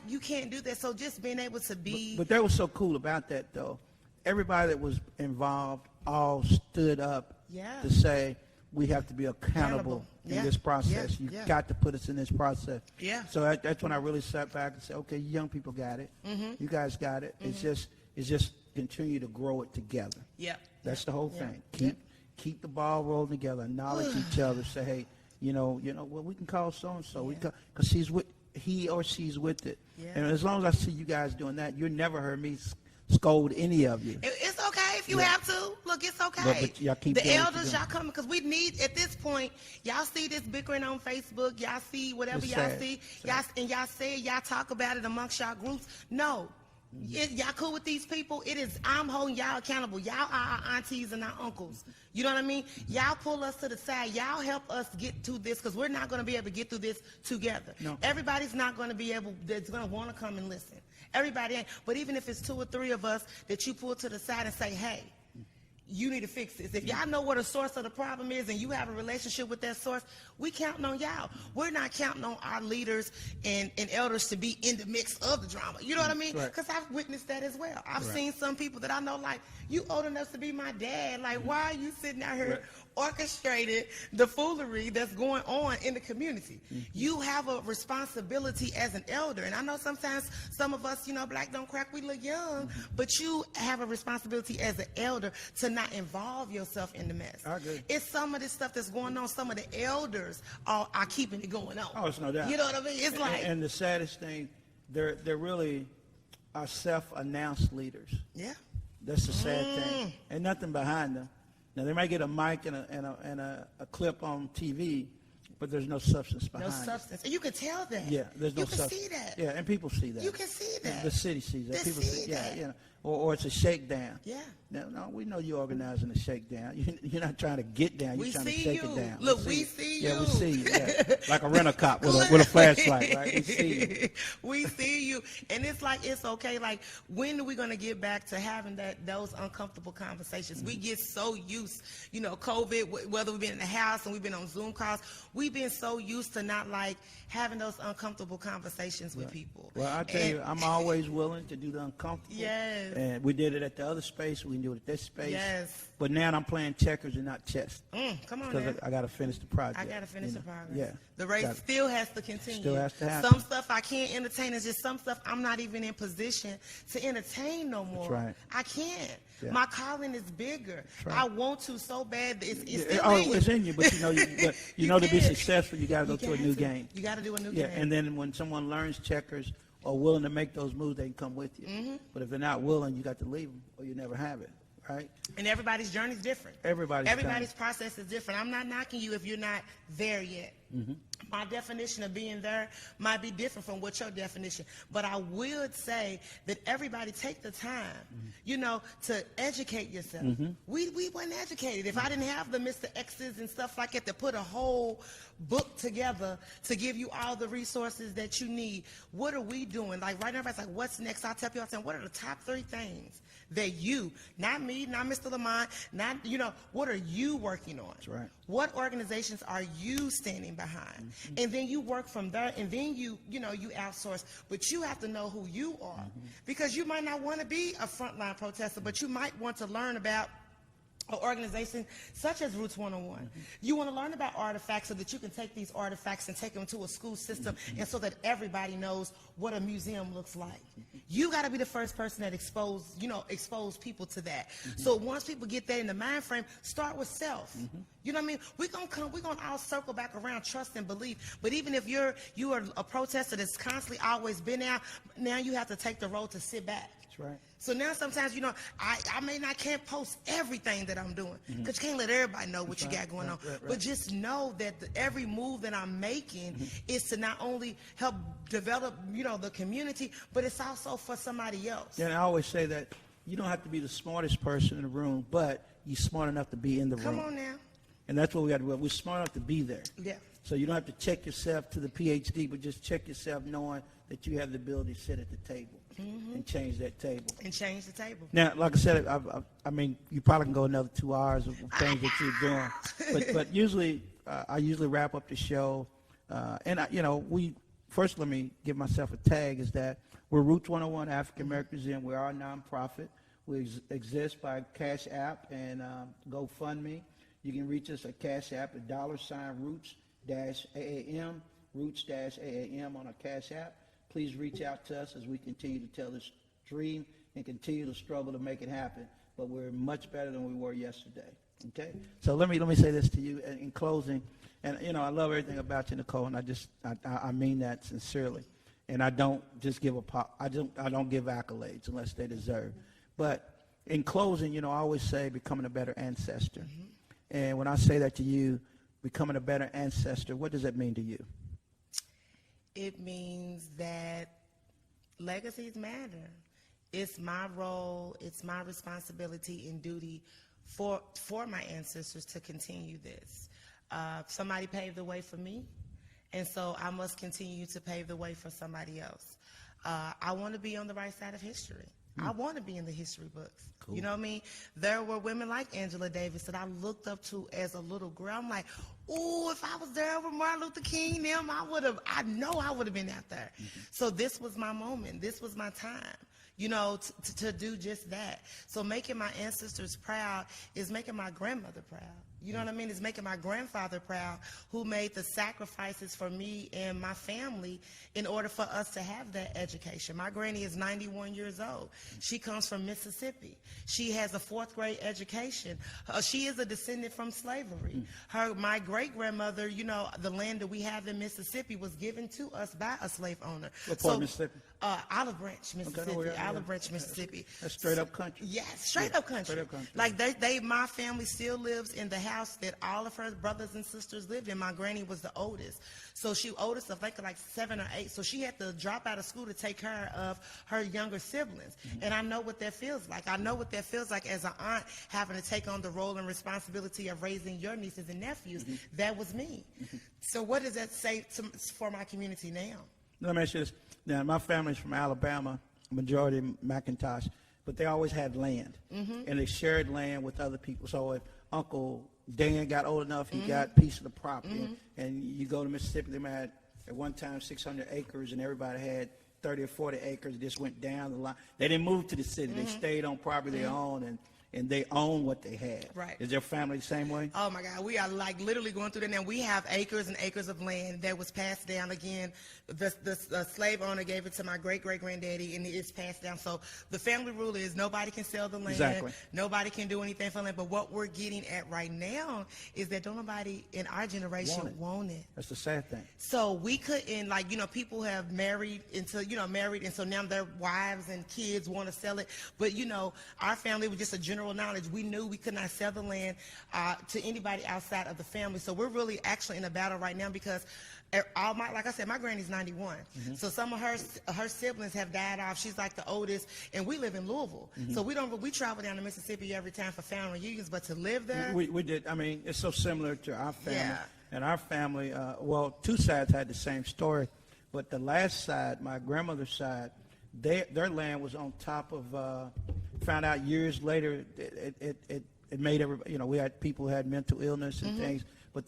you can't do that. So just being able to be. But that was so cool about that, though. Everybody that was involved all stood up Yeah. to say, we have to be accountable in Yeah. this process. Yeah. You Yeah. got to put us in this process. Yeah. So that's when I really sat back and said, okay, you young people got it. Mm-hmm. You guys got it. It's just continue to grow it together. Yeah. That's the whole Yeah. thing. Keep the ball rolling together. Acknowledge each other. Say, hey, well, we can call so and so. Because he or she's with it. Yeah. And as long as I see you guys doing that, you never heard me scold any of you. It's okay if you have to. Look, it's okay. But y'all keep the doing what elders, you're y'all coming, because we need, at this point, y'all see this bickering on Facebook, y'all see whatever It's y'all sad. see, Sad. y'all say, y'all talk about it amongst y'all groups. No. Y'all cool with these people? I'm holding y'all accountable. Y'all are our aunties and our uncles. You know what I mean? Y'all pull us to the side. Y'all help us get to this, because we're not going to be able to get through this together. No. Everybody's not going to be able, that's going to want to come and listen. Everybody ain't. But even if it's 2 or 3 of us that you pull to the side and say, hey, you need to fix this. If y'all know what the source of the problem is and you have a relationship with that source, we counting on y'all. We're not counting on our leaders and elders to be in the mix of the drama. You know what I mean? Right. Because I've witnessed that as well. I've Right. seen some people that I know, like, you old enough to be my dad. Like, why are you sitting out here orchestrated the foolery that's going on in the community? You have a responsibility as an elder. And I know sometimes some of us, black don't crack, we look young, but you have a responsibility as an elder to not involve yourself in the mess. I agree. It's some of this stuff that's going on. Some of the elders are keeping it going on. Oh, it's no doubt. You know what I mean? It's like, and the saddest thing, they're really are self-announced leaders. yeah. That's the sad thing. And nothing behind them. Now, they might get a mic and a clip on TV, but there's no substance behind No it. substance. And you can tell that. Yeah, there's no You can substance. see that. Yeah, and people see that. You can see that. The city sees that. They People see see, that. yeah, or it's a shakedown. Yeah. No, we know you're organizing a shakedown. You're not trying to get down. You're trying to shake it down. Look, we see you. Yeah, we see you. Yeah. Like a rent-a-cop with a flashlight, right? We see you. We see you. And it's like, it's okay. Like, when are we going to get back to having those uncomfortable conversations? We get so used, COVID, whether we've been in the house and we've been on Zoom calls, we've been so used to not like having those uncomfortable conversations with people. Well, I tell you, I'm always willing to do the uncomfortable. Yes. And we did it at the other space. We can do it at this space. Yes. But now I'm playing checkers and not chess. Come on now. Because I got to finish the project. I got to finish the progress. Yeah. The race still has to continue. Still has to happen. Some stuff I can't entertain. It's just some stuff I'm not even in position to entertain no more. That's right. I can't. Yeah. My calling is bigger. Right. I want to so bad. It's still it's in you, but to be successful, you got to go to a new game. You got to do a new Yeah, game. and then when someone learns checkers or willing to make those moves, they can come with you. But if they're not willing, you got to leave them, or you never have it, right? And everybody's journey is different. Everybody's process is different. I'm not knocking you if you're not there yet. My definition of being there might be different from what your definition. But I would say that everybody take the time, to educate yourself. We weren't educated. If I didn't have the Mr. X's and stuff like that to put a whole book together to give you all the resources that you need, what are we doing? Like right now, everybody's like, what's next? I'll tell people, what are the top 3 things that you, not me, not Mr. Lamont, not, what are you working on? That's right. What organizations are you standing behind? And then you work from there, and then you outsource. But you have to know who you are, because you might not want to be a frontline protester, but you might want to learn about an organization such as Roots 101. You want to learn about artifacts so that you can take these artifacts and take them to a school system, and so that everybody knows what a museum looks like. You got to be the first person that expose people to that. So once people get that in the mind frame, start with self. You know what I mean? We're gonna all circle back around trust and belief. But even if you are a protester that's constantly always been out, now you have to take the road to sit back. That's right. So now sometimes, I can't post everything that I'm doing, because you can't let everybody know what you got going on. Right. But just know that every move that I'm making is to not only help develop, the community, but it's also for somebody else. Yeah, and I always say that you don't have to be the smartest person in the room, but you're smart enough to be in the room. Come on now. And that's what we got to do. We're smart enough to be there. Yeah. So you don't have to check yourself to the PhD, but just check yourself knowing that you have the ability to sit at the table and change that table. And change the table. Now, like I said, I mean, you probably can go another 2 hours of things that you're doing. But usually, I usually wrap up the show. First, let me give myself a tag, is that we're Roots 101 African American Museum. We are a nonprofit. We exist by Cash App and GoFundMe. You can reach us at Cash App at $Roots-AAM, Roots-AAM on our Cash App. Please reach out to us as we continue to tell this dream and continue to struggle to make it happen. But we're much better than we were yesterday. Okay? So let me say this to you in closing. And I love everything about you, Nicole, and I mean that sincerely. And I don't just give I don't give accolades unless they deserve. But in closing, I always say becoming a better ancestor. And when I say that to you, becoming a better ancestor, what does that mean to you? It means that legacies matter. It's my role, it's my responsibility and duty for my ancestors to continue this. Somebody paved the way for me, and so I must continue to pave the way for somebody else. I want to be on the right side of history. I want to be in the history books. Cool. You know what I mean? There were women like Angela Davis that I looked up to as a little girl. I'm like, oh, if I was there with Martin Luther King, I know I would have been out there. So this was my moment. This was my time, to do just that. So making my ancestors proud is making my grandmother proud. You know what I mean? It's making my grandfather proud, who made the sacrifices for me and my family in order for us to have that education. My granny is 91 years old. She comes from Mississippi. She has a 4th grade education. She is a descendant from slavery. My great-grandmother, the land that we have in Mississippi was given to us by a slave owner. What part of Mississippi? Olive Branch, Mississippi. Okay, Olive Branch, Mississippi. That's straight up country. Yes, straight up country. Straight up country. Like my family still lives in the house house that all of her brothers and sisters lived in. My granny was the oldest. So she oldest of like 7 or 8. So she had to drop out of school to take care of her younger siblings. And I know what that feels like. I know what that feels like as an aunt, having to take on the role and responsibility of raising your nieces and nephews. That was me. So what does that say for my community now? Let me ask you this. Now, my family's from Alabama, majority McIntosh, but they always had land. And they shared land with other people. So if Uncle Dan got old enough, he got a piece of the property. And you go to Mississippi, they had at one time 600 acres, and everybody had 30 or 40 acres. Just went down the line. They didn't move to the city. They stayed on property they owned, and they own what they had. Right. Is your family the same way? Oh my God, we are like literally going through that now. We have acres and acres of land that was passed down again. The slave owner gave it to my great-great-granddaddy, and it's passed down. So the family rule is nobody can sell the land. Exactly. Nobody can do anything for land. But what we're getting at right now is that don't nobody in our generation want it. That's the sad thing. So we couldn't, like, you know, people have married, and so now their wives and kids want to sell it. But, you know, our family was just a general knowledge. We knew we could not sell the land to anybody outside of the family. So we're really actually in a battle right now because like I said, my granny's 91. So some of her siblings have died off. She's like the oldest, and we live in Louisville. So we travel down to Mississippi every time for family reunions, but to live there. We did. I mean, it's so similar to our family. Yeah. And our family, well, two sides had the same story. But the last side, my grandmother's side, their land was on top of, found out years later, it made everybody, you know, we had people who had mental illness and things, but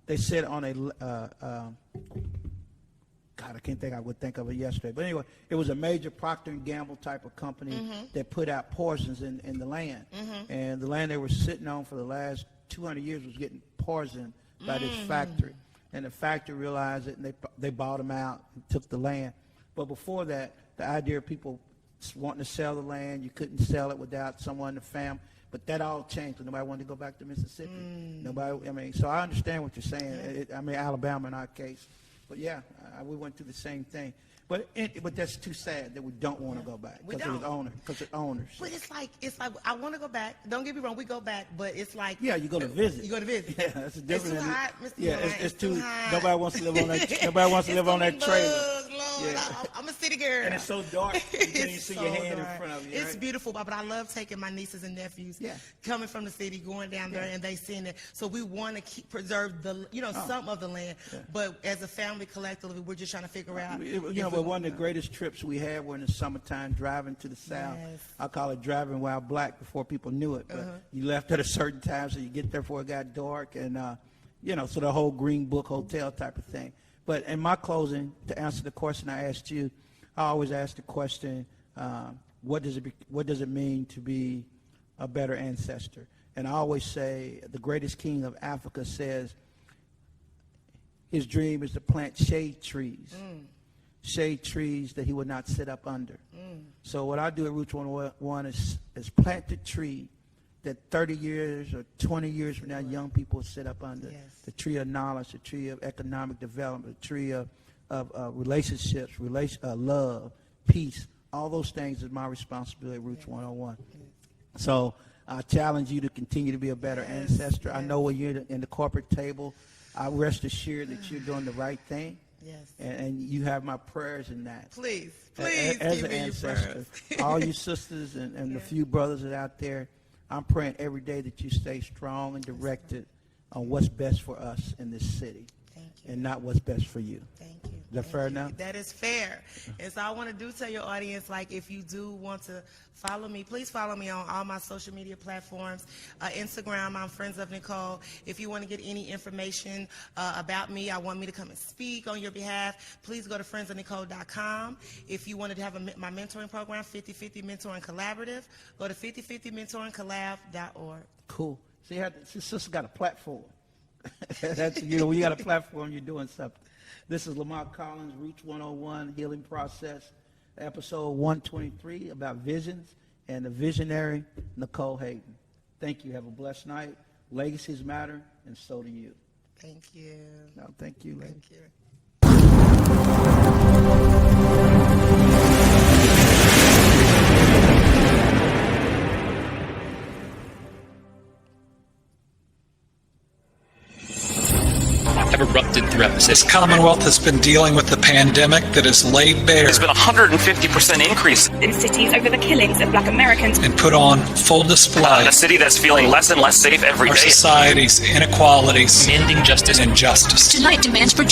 they sit on a, God, I can't think, I would think of it yesterday. But anyway, it was a major Procter & Gamble type of company that put out poisons in the land. And the land they were sitting on for the last 200 years was getting poisoned by this factory. And the factory realized it, and they bought them out and took the land. But before that, the idea of people wanting to sell the land, you couldn't sell it without someone in the family. But that all changed when nobody wanted to go back to Mississippi. Nobody, I mean, so I understand what you're saying. I mean, Alabama in our case. But yeah, we went through the same thing. But that's too sad that we don't want to go back because it's owners. But it's like I want to go back. Don't get me wrong, we go back, but it's like you go to visit. You go to visit. Yeah, that's a different. It's too hot, Mr. Yeah, Moran. it's too hot. Nobody wants to live on that. Nobody wants to live on that trailer. Yeah. I'm a city girl. And it's so dark. You can't even see your hand dark. in front of you. It's right? beautiful, but I love taking my nieces and nephews coming from the city, going down there, and they seeing it. So we want to preserve the, some of the land. Yeah. But as a family collectively, we're just trying to figure out. But one of the greatest trips we had were in the summertime driving to the south. Yes. I call it driving while black before people knew it. But you left at a certain time, so you get there before it got dark, and so the whole Green Book Hotel type of thing. But in my closing, to answer the question I asked you, I always ask the question, what does it mean to be a better ancestor? And I always say the greatest king of Africa says his dream is to plant shade trees. Shade trees that he would not sit up under. So what I do at Roots 101 is plant the tree that 30 years or 20 years from now young people will sit up under. Yes. The tree of knowledge, the tree of economic development, the tree of relationships, love, peace. All those things is my responsibility at Roots 101. So I challenge you to continue to be a better ancestor. I know when you're in the corporate table, I rest assured that you're doing the right thing. Yes. And you have my prayers in that. Please as give an me ancestor, your prayers. all you sisters and the few brothers that are out there, I'm praying every day that you stay strong and directed on what's best for us in this city. Thank you. And not what's best for you. Thank you. Is that fair enough? That is fair. And so I want to tell your audience, like, if you do want to follow me, please follow me on all my social media platforms. Instagram, I'm Friends of Nicole. If you want to get any information about me, I want me to come and speak on your behalf, please go to friendsofnicole.com. If you wanted to have my mentoring program, 50/50 Mentoring Collaborative, go to 5050mentoringcollab.org. Cool. See, your sister got a platform. That's, when you got a platform, you're doing something. This is Lamont Collins, Roots 101, Healing Process, episode 123 about visions, and the visionary, Nicole Hayden. Thank you. Have a blessed night. Legacies matter, and so do you. Thank you. No, thank you, lady. Thank you. have erupted throughout the This city. Commonwealth has been dealing with the pandemic that is laid bare There's been a 150% increase in cities over the killings of black Americans. and put on full display in a city that's feeling less and less safe every our day. society's inequalities Demanding justice and injustice. Tonight demands for